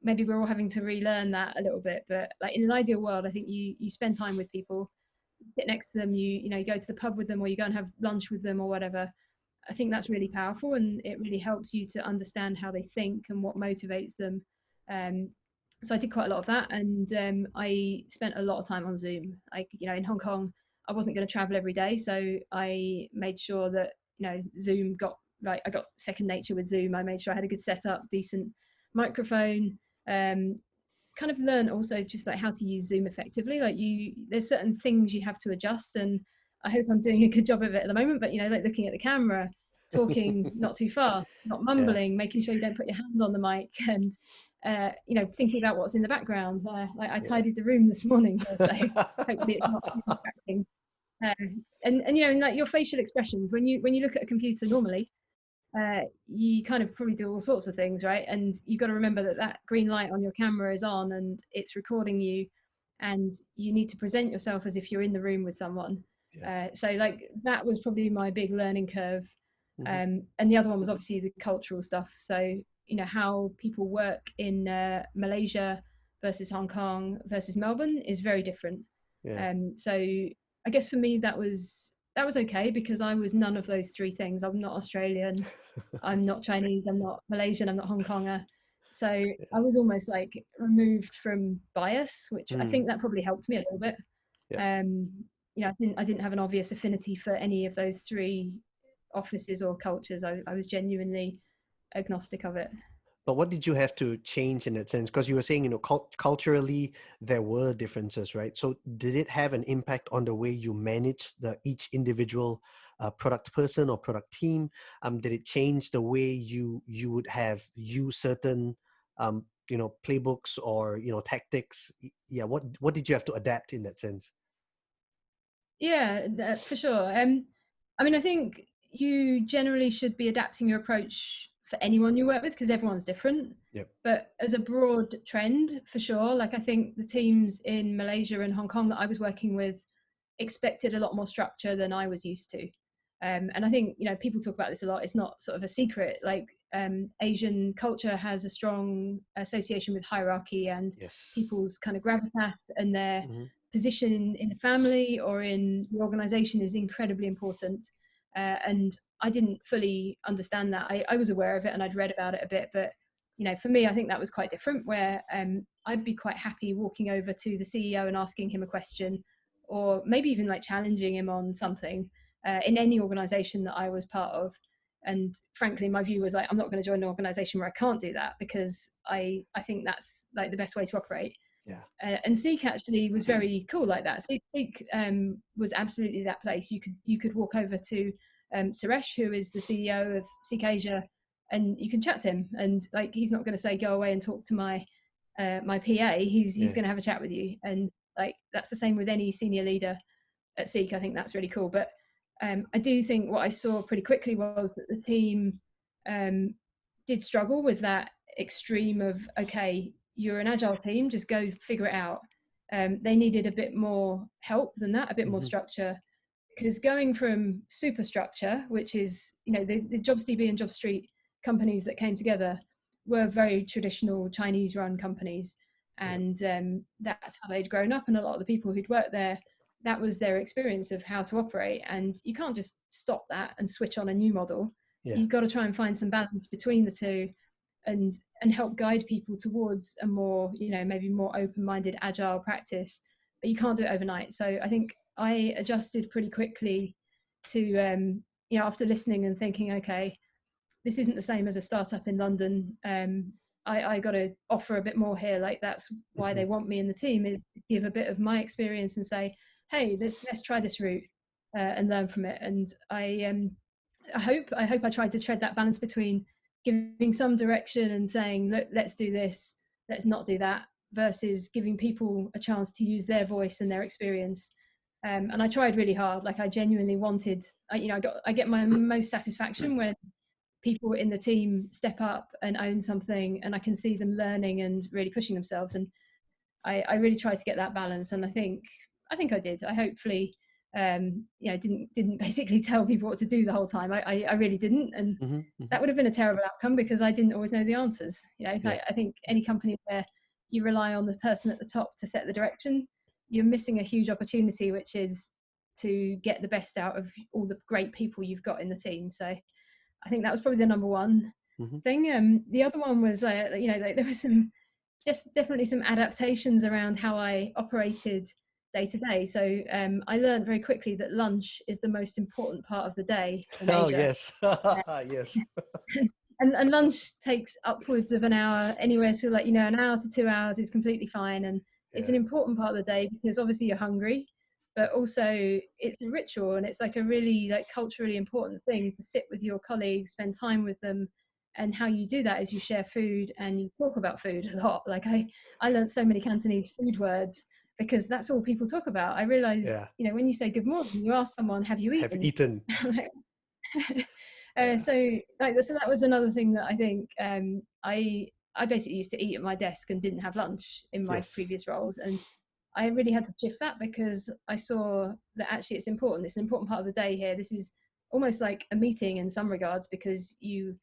maybe we're all having to relearn that a little bit. But like, in an ideal world, I think you spend time with people, sit next to them, you go to the pub with them, or you go and have lunch with them or whatever. I think that's really powerful, and it really helps you to understand how they think and what motivates them. Um, so I did quite a lot of that, and I spent a lot of time on Zoom. Like, in Hong Kong, I wasn't going to travel every day, so I made sure that Zoom got right. I got second nature with Zoom. I made sure I had a good setup, decent microphone. Um, Kind of learn also just like how to use Zoom effectively. Like, there's certain things you have to adjust, and I hope I'm doing a good job of it at the moment. But like looking at the camera, talking not too fast, not Yeah. mumbling, making sure you don't put your hand on the mic, and thinking about what's in the background. Like, I Yeah. tidied the room this morning here, so hopefully it's not too distracting. And like your facial expressions when you look at a computer normally, you kind of probably do all sorts of things, right? And you've got to remember that that green light on your camera is on and it's recording you, and you need to present yourself as if you're in the room with someone. Yeah. So like that was probably my big learning curve. Mm-hmm. And the other one was obviously the cultural stuff. So how people work in Malaysia versus Hong Kong versus Melbourne is very different. Yeah. So I guess for me that was okay because I was none of those three things. I'm not Australian, I'm not Chinese, I'm not Malaysian, I'm not Hong Konger. So Yeah. I was almost like removed from bias, which I Mm. think that probably helped me a little bit. Yeah. Um, I didn't have an obvious affinity for any of those three offices or cultures. I was genuinely agnostic of it. But what did you have to change in that sense? Because you were saying, culturally there were differences, right? So did it have an impact on the way you manage each individual product person or product team? Did it change the way you would have use certain playbooks or tactics? Yeah. What did you have to adapt in that sense? Yeah, for sure. I mean, I think you generally should be adapting your approach for anyone you work with because everyone's different. Yep. But as a broad trend, for sure, like I think the teams in Malaysia and Hong Kong that I was working with expected a lot more structure than I was used to. And I think people talk about this a lot. It's not sort of a secret. Like, Asian culture has a strong association with hierarchy and Yes. people's kind of gravitas, and their Mm-hmm. position in the family or in the organization is incredibly important. And I didn't fully understand that. I was aware of it and I'd read about it a bit, but for me, I think that was quite different. Where I'd be quite happy walking over to the CEO and asking him a question, or maybe even like challenging him on something in any organization that I was part of. And frankly, my view was like, I'm not going to join an organization where I can't do that because I think that's like the best way to operate. Yeah. And Seek actually was very cool like that. Seek was absolutely that place. You could walk over to Suresh, who is the CEO of Seek Asia, and you can chat to him. And like, he's not going to say go away and talk to my PA. He's Yeah. going to have a chat with you. And like, that's the same with any senior leader at Seek. I think that's really cool. But I do think what I saw pretty quickly was that the team did struggle with that extreme of, okay, you're an agile team, just go figure it out. They needed a bit more help than that, a bit more Mm-hmm. structure, because going from superstructure, which is the JobsDB and JobStreet companies that came together were very traditional Chinese run companies, Yeah. and that's how they'd grown up, and a lot of the people who'd worked there, that was their experience of how to operate. And you can't just stop that and switch on a new model. Yeah. You've got to try and find some balance between the two, and help guide people towards a more maybe more open-minded agile practice. But you can't do it overnight. So I think I adjusted pretty quickly to after listening and thinking, okay, this isn't the same as a startup in London. I got to offer a bit more here. Like, that's why Mm-hmm. they want me in the team, is to give a bit of my experience and say, hey, let's try this route and learn from it. And I hope I tried to tread that balance between giving some direction and saying, look, let's do this, let's not do that, versus giving people a chance to use their voice and their experience. And I tried really hard. Like I genuinely wanted, I get my most satisfaction when people in the team step up and own something, and I can see them learning and really pushing themselves. And I really tried to get that balance, and I think I did. I hopefully didn't basically tell people what to do the whole time. I really didn't, and Mm-hmm, mm-hmm. that would have been a terrible outcome because I didn't always know the answers. Yeah. I think any company where you rely on the person at the top to set the direction, you're missing a huge opportunity, which is to get the best out of all the great people you've got in the team. So I think that was probably the number one Mm-hmm. thing. The other one was, there was definitely some adaptations around how I operated day to day. So I learned very quickly that lunch is the most important part of the day in Oh, Asia. yes. Yes. And lunch takes upwards of an hour, anywhere to an hour to 2 hours is completely fine. And it's Yeah. an important part of the day because obviously you're hungry, but also it's a ritual and it's like a really culturally important thing to sit with your colleagues, spend time with them. And how you do that is you share food and you talk about food a lot. Like I learned so many Cantonese food words because that's all people talk about. I realized, Yeah. when you say good morning, you ask someone, have you Have eaten? eaten. Yeah. So that was another thing that I think I basically used to eat at my desk and didn't have lunch in my Yes. previous roles, and I really had to shift that because I saw that actually it's important. It's an important part of the day here. This is almost like a meeting in some regards because you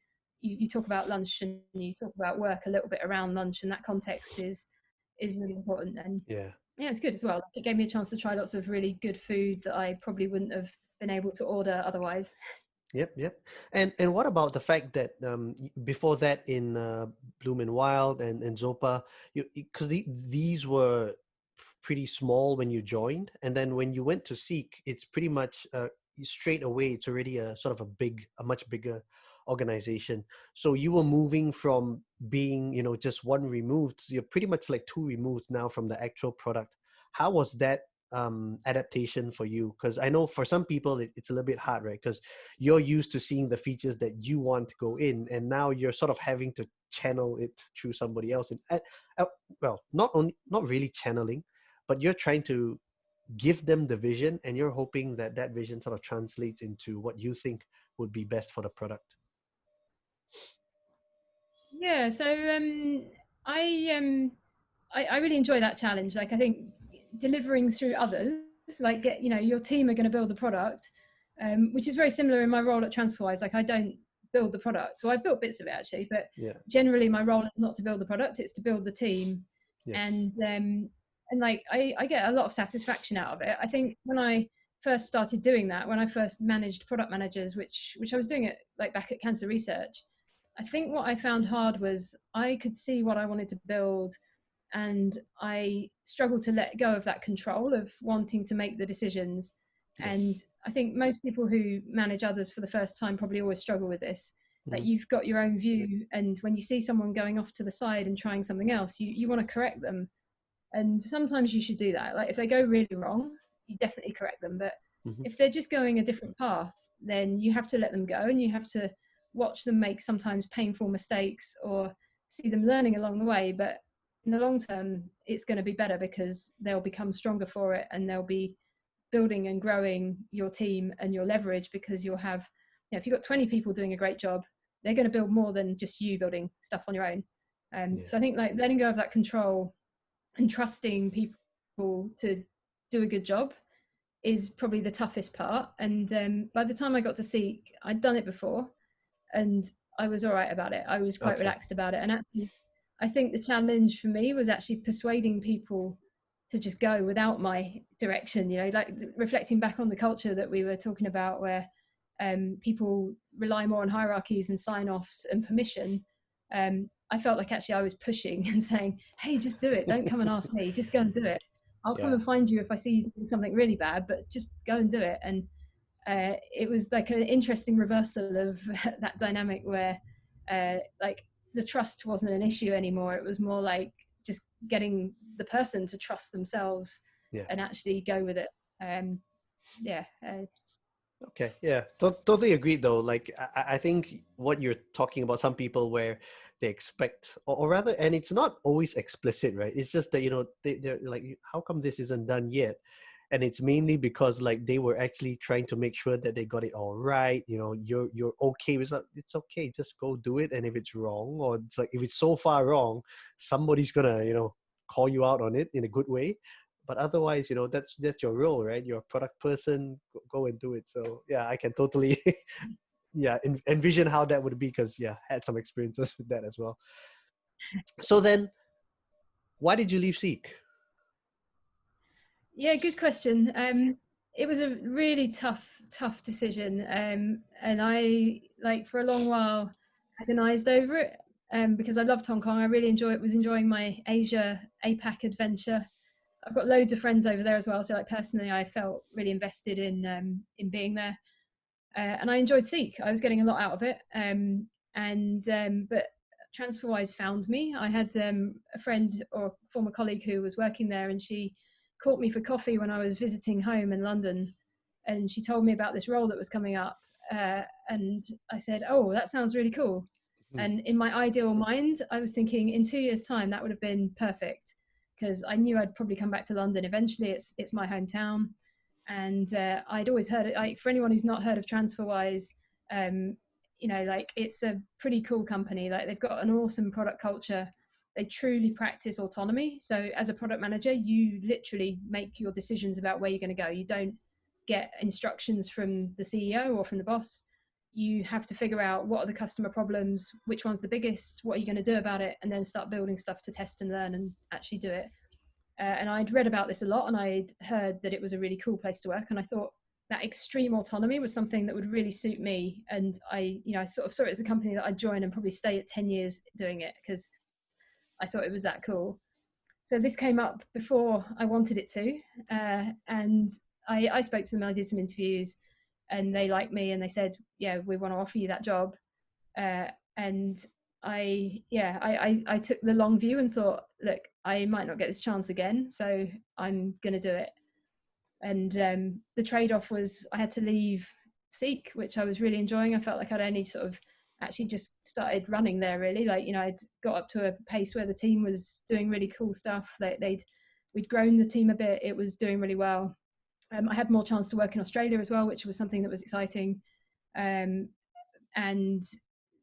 talk about lunch and you talk about work a little bit around lunch, and that context is really important. And Yeah. yeah, it's good as well. Like, it gave me a chance to try lots of really good food that I probably wouldn't have been able to order otherwise. Yep, yep. And what about the fact that before that in Bloom and Wild and Zopa, because these were pretty small when you joined, and then when you went to Seek, it's pretty much straight away. It's already a sort of a much bigger organization. So you were moving from being just one removed. You're pretty much like two removed now from the actual product. How was that adaptation for you? Because I know for some people it's a little bit hard, right? Because you're used to seeing the features that you want to go in, and now you're sort of having to channel it through somebody else. And well, not really channeling, but you're trying to give them the vision, and you're hoping that that vision sort of translates into what you think would be best for the product. Yeah, so I really enjoy that challenge. Like I think delivering through others, your team are going to build the product, which is very similar in my role at TransferWise. Like I don't build the product, so I've built bits of it actually, but Yeah. generally my role is not to build the product; it's to build the team. Yes. And I get a lot of satisfaction out of it. I think when I first started doing that, when I first managed product managers, which I was doing it like back at Cancer Research, I think what I found hard was I could see what I wanted to build, and I struggled to let go of that control of wanting to make the decisions. And Yes. I think most people who manage others for the first time probably always struggle with this. That Mhm. you've got your own view, and when you see someone going off to the side and trying something else, you want to correct them. And sometimes you should do that. Like if they go really wrong, you definitely correct them. But Mhm. if they're just going a different path, then you have to let them go, and you have to watch them make sometimes painful mistakes or see them learning along the way. But in the long term, it's going to be better because they'll become stronger for it, and they'll be building and growing your team and your leverage because you'll have, if you've got 20 people doing a great job, they're going to build more than just you building stuff on your own. Yeah. So I think like letting go of that control and trusting people to do a good job is probably the toughest part. And by the time I got to Seek, I'd done it before, and I was all right about it. I was quite Okay. relaxed about it. And actually, I think the challenge for me was actually persuading people to just go without my direction, like reflecting back on the culture that we were talking about, where people rely more on hierarchies and sign-offs and permission. I felt like actually I was pushing and saying, hey, just do it. Don't come and ask me. Just go and do it. I'll come Yeah. and find you if I see you doing something really bad, but just go and do it. And it was like an interesting reversal of that dynamic where like the trust wasn't an issue anymore. It was more like just getting the person to trust themselves Yeah. and actually go with it. Yeah. Okay, yeah, totally agreed though. Like, I think what you're talking about, some people where they expect, or rather, and it's not always explicit, right? It's just that, they're like, how come this isn't done yet? and it's mainly because like they were actually trying to make sure that they got it all right. You know, you're okay with that. It's okay, just go do it. And if it's wrong, or it's like if it's so far wrong, somebody's gonna, you know, call you out on it in a good way. But otherwise, you know, that's your role, right? You're a product person, go and do it. So yeah, I can totally yeah, envision how that would be, because yeah, had some experiences with that as well. So then, why did you leave Seek? Yeah, good question. It was a really tough decision, and I like for a long while agonized over it, because I loved Hong Kong. I really was enjoying my Asia APAC adventure. I've got loads of friends over there as well, so like personally, I felt really invested in being there, and I enjoyed Seek. I was getting a lot out of it, but TransferWise found me. I had a friend or former colleague who was working there, and she caught me for coffee when I was visiting home in London, and she told me about this role that was coming up, and I said, "Oh, that sounds really cool." Hmm. And in my ideal mind, I was thinking in 2 years' time that would have been perfect, because I knew I'd probably come back to London eventually. It's my hometown, and I'd always heard it. Like, for anyone who's not heard of TransferWise, um, you know, like it's a pretty cool company. Like, they've got an awesome product culture. They truly practice autonomy. So as a product manager, you literally make your decisions about where you're going to go. You don't get instructions from the CEO or from the boss. You have to figure out what are the customer problems, which one's the biggest, what are you going to do about it, and then start building stuff to test and learn and actually do it. And I'd read about this a lot, and I'd heard that it was a really cool place to work. And I thought that extreme autonomy was something that would really suit me. And I sort of saw it as a company that I'd join and probably stay at 10 years doing it, because I thought it was that cool. So this came up before I wanted it to, and I spoke to them. I did some interviews, and they liked me, and they said, "Yeah, we want to offer you that job." Uh, and I took the long view and thought, look, I might not get this chance again, so I'm going to do it. And the trade-off was I had to leave Seek, which I was really enjoying. I felt like I'd only sort of actually just started running there, really. Like, you know, I'd got up to a pace where the team was doing really cool stuff. We'd grown the team a bit. It was doing really well. I had more chance to work in Australia as well, which was something that was exciting. Um, and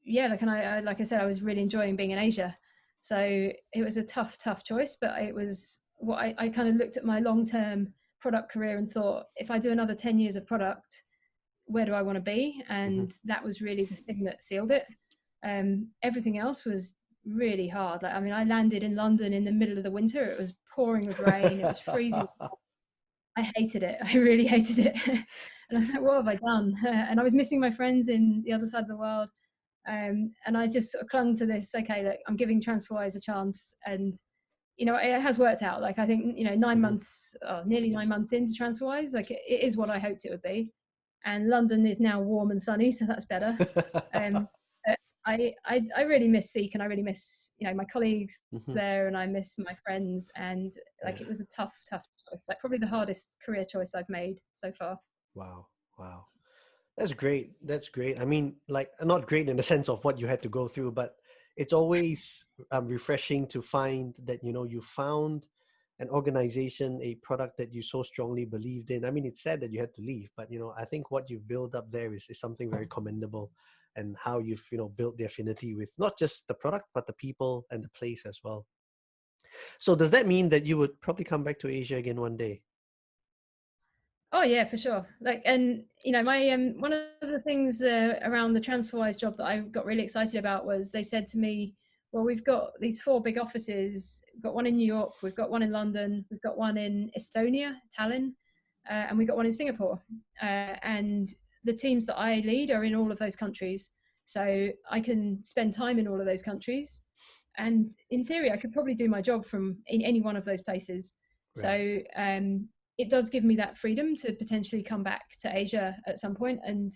yeah, like I said, I was really enjoying being in Asia. So it was a tough choice, but it was what I kind of looked at my long-term product career and thought, if I do another 10 years of product, where do I want to be? And that was really the thing that sealed it. Everything else was really hard. Like, I mean, I landed in London in the middle of the winter. It was pouring with rain. It was freezing. I hated it. I really hated it. And I was like, what have I done? And I was missing my friends in the other side of the world. And I just sort of clung to this, okay, look, I'm giving TransferWise a chance. And, you know, it has worked out. Like, I think, you know, 9 months, nearly 9 months into TransferWise, like it is what I hoped it would be. And London is now warm and sunny, so that's better. But I really miss Seek, and I really miss, you know, my colleagues there, and I miss my friends. And like, it was a tough choice, like probably the hardest career choice I've made so far. Wow. That's great. That's great. I mean, like, not great in the sense of what you had to go through, but it's always refreshing to find that, you know, you found an organization, a product that you so strongly believed in. I mean, it's sad that you had to leave, but, you know, I think what you've built up there is something very commendable, and how you've, you know, built the affinity with not just the product, but the people and the place as well. So does that mean that you would probably come back to Asia again one day? Oh yeah, for sure. Like, and you know, my one of the things around the TransferWise job that I got really excited about was they said to me, "Well, we've got these 4 big offices. We've got one in New York, we've got one in London, we've got one in Estonia, Tallinn, and we've got one in Singapore. And the teams that I lead are in all of those countries, so I can spend time in all of those countries. And in theory, I could probably do my job from in any one of those places. Right. So it does give me that freedom to potentially come back to Asia at some point. And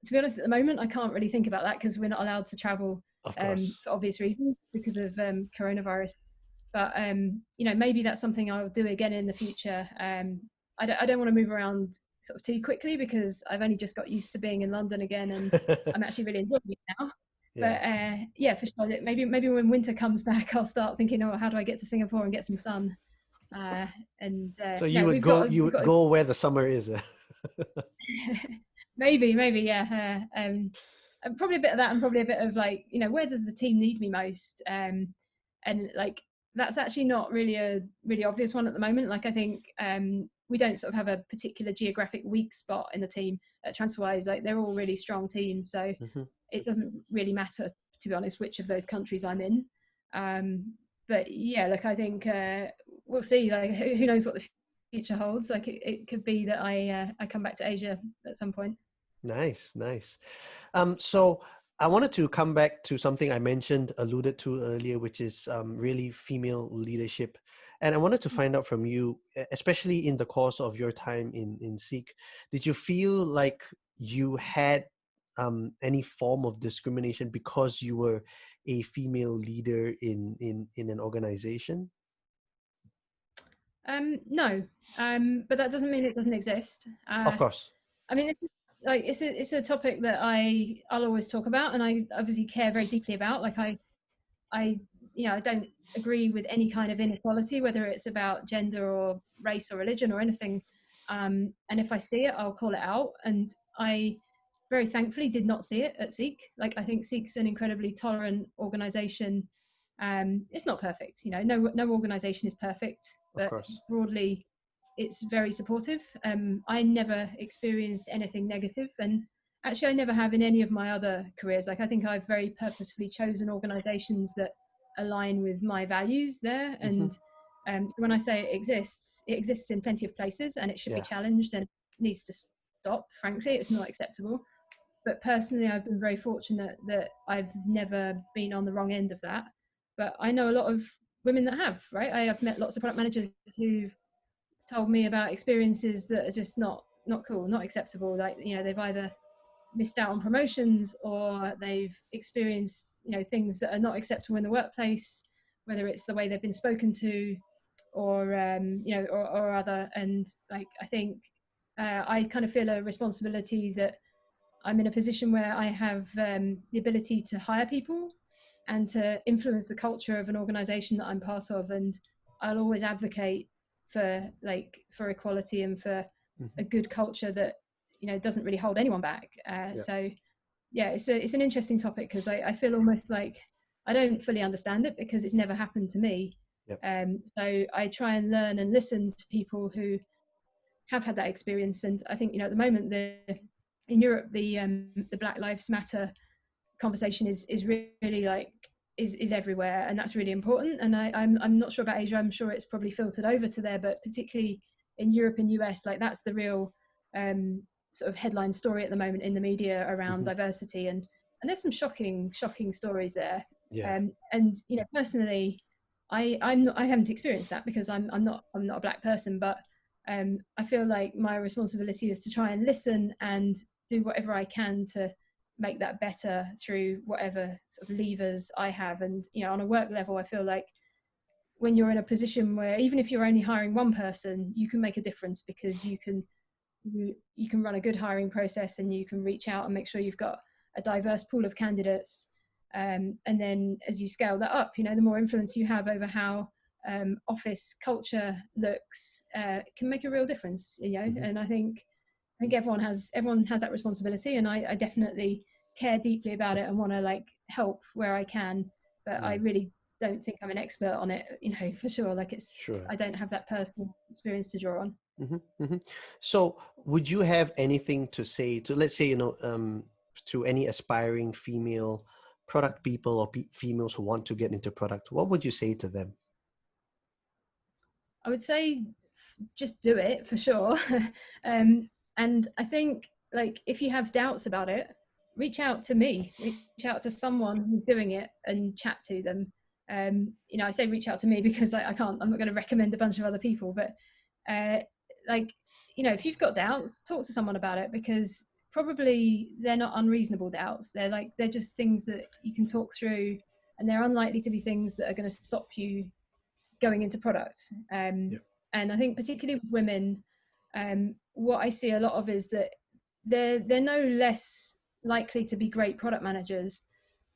to be honest, at the moment, I can't really think about that, because we're not allowed to travel Of course. for obvious reasons because of coronavirus. But you know, maybe that's something I'll do again in the future. I don't want to move around sort of too quickly, because I've only just got used to being in London again, and I'm actually really enjoying it now. But yeah, for sure, maybe when winter comes back, I'll start thinking, oh, how do I get to Singapore and get some sun? And So you no, would we've go, got you we've would got go where the summer is. maybe yeah. And probably a bit of that, and probably a bit of like, where does the team need me most? And like that's actually not really a really obvious one at the moment. Like I think we don't sort of have a particular geographic weak spot in the team at TransferWise. Like they're all really strong teams, so Hmm. it doesn't really matter, to be honest, which of those countries I'm in. But yeah, like I think we'll see. Like who knows what the future holds? Like it could be that I come back to Asia at some point. Nice, nice. So I wanted to come back to something I mentioned, alluded to earlier, which is really female leadership. And I wanted to find out from you, especially in the course of your time in Seek, did you feel like you had any form of discrimination because you were a female leader in an organization? No, but that doesn't mean it doesn't exist. Of course. I mean, it's a topic that I'll always talk about, and I obviously care very deeply about. Like I I don't agree with any kind of inequality, whether it's about gender or race or religion or anything. And if I see it, I'll call it out. And I very thankfully did not see it at Seek. Like I think Seek's an incredibly tolerant organization. It's not perfect, no organization is perfect, Of but course. broadly it's very supportive. I never experienced anything negative, and actually I never have in any of my other careers. Like I think I've very purposefully chosen organizations that align with my values there. Hmm. And so when I say it exists in plenty of places, and it should be Yeah. challenged and needs to stop. Frankly, it's not acceptable. But personally, I've been very fortunate that I've never been on the wrong end of that. But I know a lot of women that have, right? I have met lots of product managers who've told me about experiences that are just not cool, not acceptable. Like, they've either missed out on promotions, or they've experienced things that are not acceptable in the workplace, whether it's the way they've been spoken to, or or other. And like I think I kind of feel a responsibility that I'm in a position where I have the ability to hire people and to influence the culture of an organization that I'm part of. And I'll always advocate for equality and for Hmm. a good culture that doesn't really hold anyone back. Yeah. So yeah, it's an interesting topic, because I feel almost like I don't fully understand it because it's never happened to me. Yep. So I try and learn and listen to people who have had that experience. And I think at the moment in Europe the Black Lives Matter conversation is really like is everywhere, and that's really important. And I'm not sure about Asia. I'm sure it's probably filtered over to there, but particularly in Europe and US, like that's the real sort of headline story at the moment in the media around Hmm. diversity. And there's some shocking stories there. Yeah. And personally, I haven't experienced that because I'm not a black person, but I feel like my responsibility is to try and listen and do whatever I can to make that better through whatever sort of levers I have. And on a work level, I feel like when you're in a position where even if you're only hiring one person, you can make a difference, because you can run a good hiring process, and you can reach out and make sure you've got a diverse pool of candidates. And then as you scale that up, the more influence you have over how office culture looks, can make a real difference. Hmm. And I think everyone has that responsibility, and I definitely care deeply about it and want to like help where I can. But I Mm. really don't think I'm an expert on it, for sure. Like Sure. I don't have that personal experience to draw on. Hmm. Hmm. So, would you have anything to say to, let's say, to any aspiring female product people or females who want to get into product? What would you say to them? I would say just do it for sure. And I think like if you have doubts about it, reach out to me, reach out to someone who's doing it and chat to them. I say reach out to me because like, I'm not going to recommend a bunch of other people, but uh, like, if you've got doubts, talk to someone about it, because probably they're not unreasonable doubts. They're just things that you can talk through, and they're unlikely to be things that are going to stop you going into product. Yeah. And I think particularly with women, what I see a lot of is that they're no less likely to be great product managers,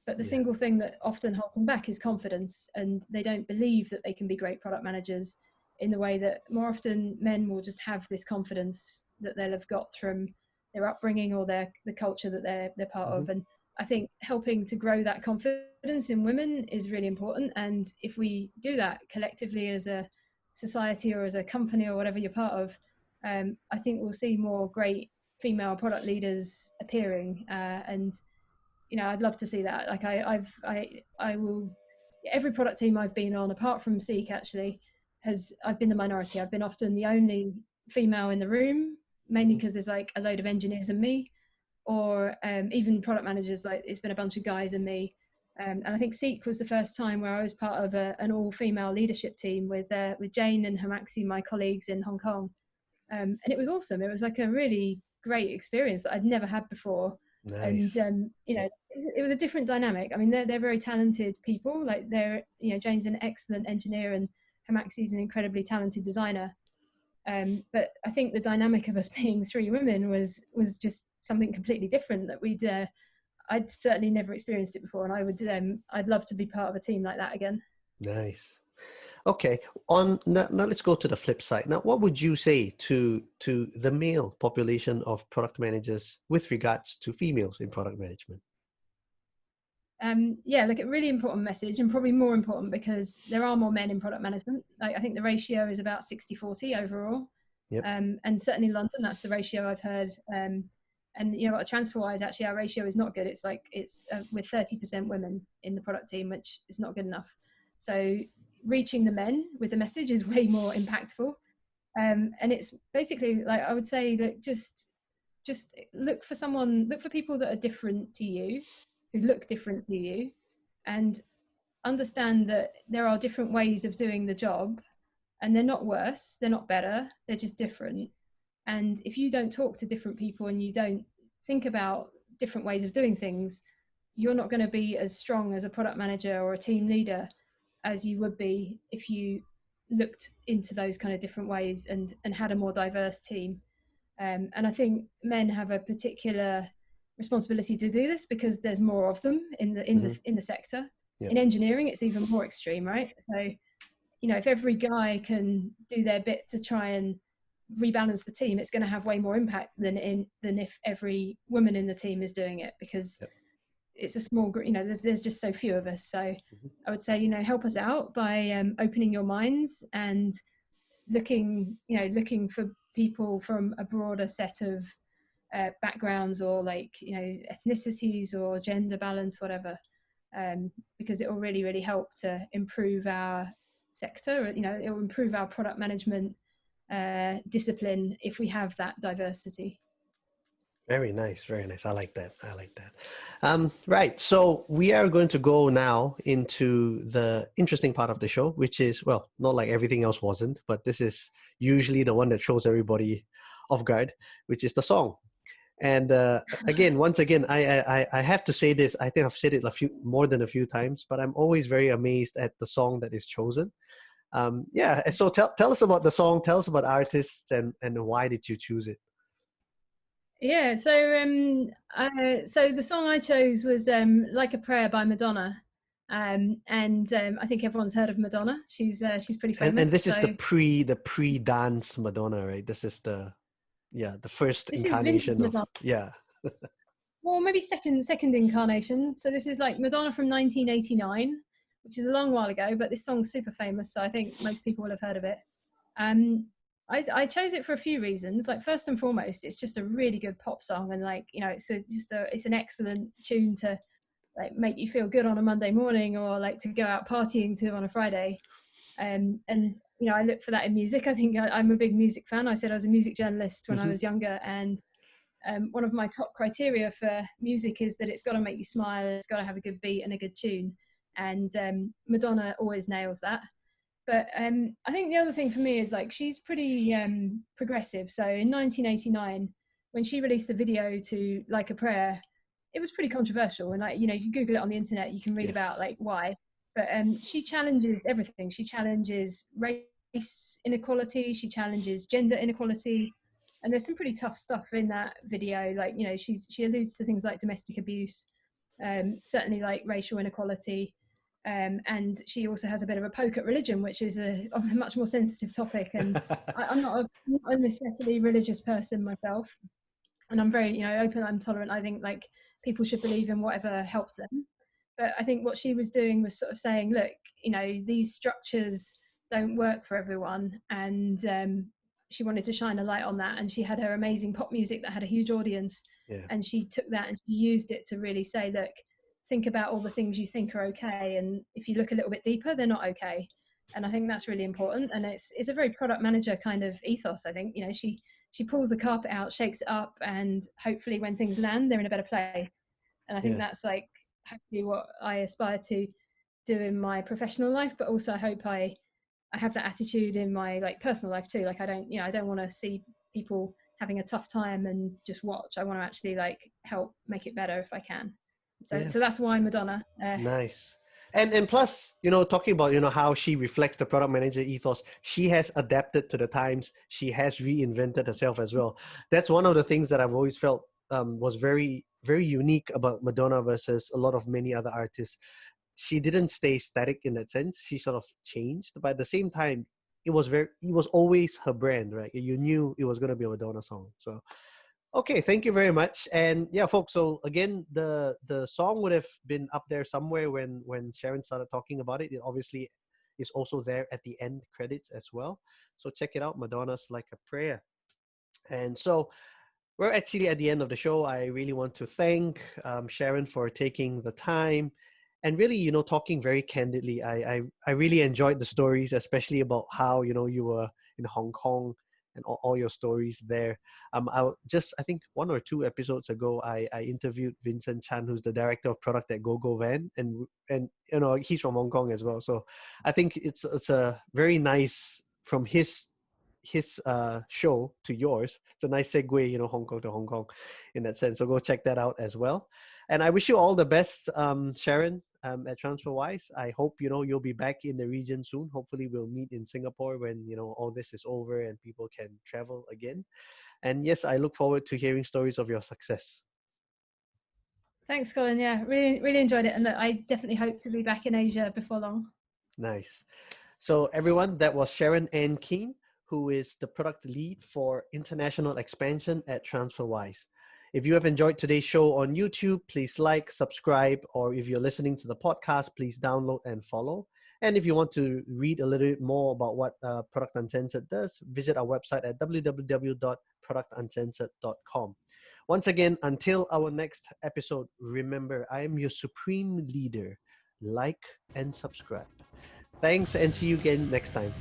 but the Yeah. single thing that often holds them back is confidence, and they don't believe that they can be great product managers. in the way that more often men will just have this confidence that they'll have got from their upbringing or the culture that they're part of. And I think helping to grow that confidence in women is really important. And if we do that collectively as a society or as a company or whatever you're part of, I think we'll see more great female product leaders appearing. And I'd love to see that. Like I will. Every product team I've been on, apart from Seek, actually, I've been the minority. I've been often the only female in the room, mainly because there's like a load of engineers and me, or even product managers. Like it's been a bunch of guys and me. And I think Seek was the first time where I was part of an all-female leadership team with Jane and Hamaxi, my colleagues in Hong Kong, and it was awesome. It was like a really great experience that I'd never had before. Nice. And it was a different dynamic. I mean, they're very talented people. Like Jane's an excellent engineer and Hamaxi's an incredibly talented designer. But I think the dynamic of us being three women was just something completely different that I'd certainly never experienced it before, and I'd love to be part of a team like that again. Nice. Okay. Now let's go to the flip side. Now, what would you say to the male population of product managers with regards to females in product management? Like a really important message, and probably more important because there are more men in product management. Like I think the ratio is about 60-40 overall. Yep. And certainly London, that's the ratio I've heard. And transfer-wise, actually our ratio is not good. It's with 30% women in the product team, which is not good enough. So reaching the men with the message is way more impactful. And it's basically like, I would say that just look for people that are different to you, who look different to you, and understand that there are different ways of doing the job, and they're not worse, they're not better, they're just different. And if you don't talk to different people and you don't think about different ways of doing things, you're not going to be as strong as a product manager or a team leader as you would be if you looked into those kind of different ways and had a more diverse team. And I think men have a particular responsibility to do this because there's more of them in the sector. Yep. In engineering, it's even more extreme, right? So, if every guy can do their bit to try and rebalance the team, it's going to have way more impact than if every woman in the team is doing it, because yep. It's a small group. There's just so few of us. So I would say, help us out by opening your minds and looking for people from a broader set of backgrounds, or ethnicities or gender balance, whatever, because it will really, really help to improve our sector. It will improve our product management discipline if we have that diversity. Very nice, very nice. I like that. Right. So we are going to go now into the interesting part of the show, which is, well, not like everything else wasn't, but this is usually the one that throws everybody off guard, which is the song. And once again, I have to say this. I think I've said it more than a few times, but I'm always very amazed at the song that is chosen. So tell us about the song. Tell us about artists and why did you choose it? Yeah, so the song I chose was "Like a Prayer" by Madonna, and I think everyone's heard of Madonna. She's pretty famous. And this is the pre-dance Madonna, right? This is the first incarnation of Madonna. Yeah. Well, maybe second incarnation. So this is like Madonna from 1989, which is a long while ago, but this song's super famous, so I think most people will have heard of it. I chose it for a few reasons. Like, first and foremost, it's just a really good pop song, and it's an excellent tune to like make you feel good on a Monday morning, or like to go out partying to on a Friday. And I look for that in music. I think I'm a big music fan. I said I was a music journalist when I was younger, and one of my top criteria for music is that it's got to make you smile, it's got to have a good beat and a good tune, and Madonna always nails that. But I think the other thing for me is like she's pretty progressive. So in 1989, when she released the video to "Like a Prayer," it was pretty controversial. And if you Google it on the internet, you can read about like why. But she challenges everything. She challenges race inequality. She challenges gender inequality. And there's some pretty tough stuff in that video. Like she alludes to things like domestic abuse, certainly like racial inequality. And she also has a bit of a poke at religion, which is a much more sensitive topic. And I'm not an especially religious person myself, and I'm very, open and tolerant. I think like people should believe in whatever helps them. But I think what she was doing was sort of saying, look, these structures don't work for everyone, and she wanted to shine a light on that. And she had her amazing pop music that had a huge audience, Yeah. and she took that and she used it to really say, look, think about all the things you think are okay, and if you look a little bit deeper, they're not okay. And I think that's really important. And it's a very product manager kind of ethos. I think she pulls the carpet out, shakes it up, and hopefully when things land, they're in a better place. And I think Yeah. that's like hopefully what I aspire to do in my professional life, but also I hope I have that attitude in my like personal life too. Like I don't want to see people having a tough time and just watch. I want to actually like help make it better if I can. Yeah. So that's why Madonna. Nice. And plus, talking about, how she reflects the product manager ethos, she has adapted to the times. She has reinvented herself as well. That's one of the things that I've always felt was very, very unique about Madonna versus a lot of many other artists. She didn't stay static in that sense. She sort of changed, but at the same time, it was always her brand, right? You knew it was going to be a Madonna song. So okay, thank you very much. And yeah, folks, so again, the song would have been up there somewhere when Sharon started talking about it. It obviously is also there at the end credits as well. So check it out, Madonna's Like a Prayer. And so we're actually at the end of the show. I really want to thank Sharon for taking the time and really, talking very candidly. I really enjoyed the stories, especially about how, you were in Hong Kong and all your stories there. I think 1 or 2 episodes ago, I interviewed Vincent Chan, who's the director of product at GoGo Van, and he's from Hong Kong as well. So I think it's a very nice from his show to yours. It's a nice segue, Hong Kong to Hong Kong in that sense. So go check that out as well. And I wish you all the best, Sharon, at TransferWise. I hope, you'll be back in the region soon. Hopefully we'll meet in Singapore when, all this is over and people can travel again. And yes, I look forward to hearing stories of your success. Thanks, Colin. Yeah, really, really enjoyed it. And look, I definitely hope to be back in Asia before long. Nice. So everyone, that was Sharon Anne Kean, who is the product lead for international expansion at TransferWise. If you have enjoyed today's show on YouTube, please like, subscribe, or if you're listening to the podcast, please download and follow. And if you want to read a little bit more about what Product Uncensored does, visit our website at www.productuncensored.com. Once again, until our next episode, remember, I am your supreme leader. Like and subscribe. Thanks, and see you again next time.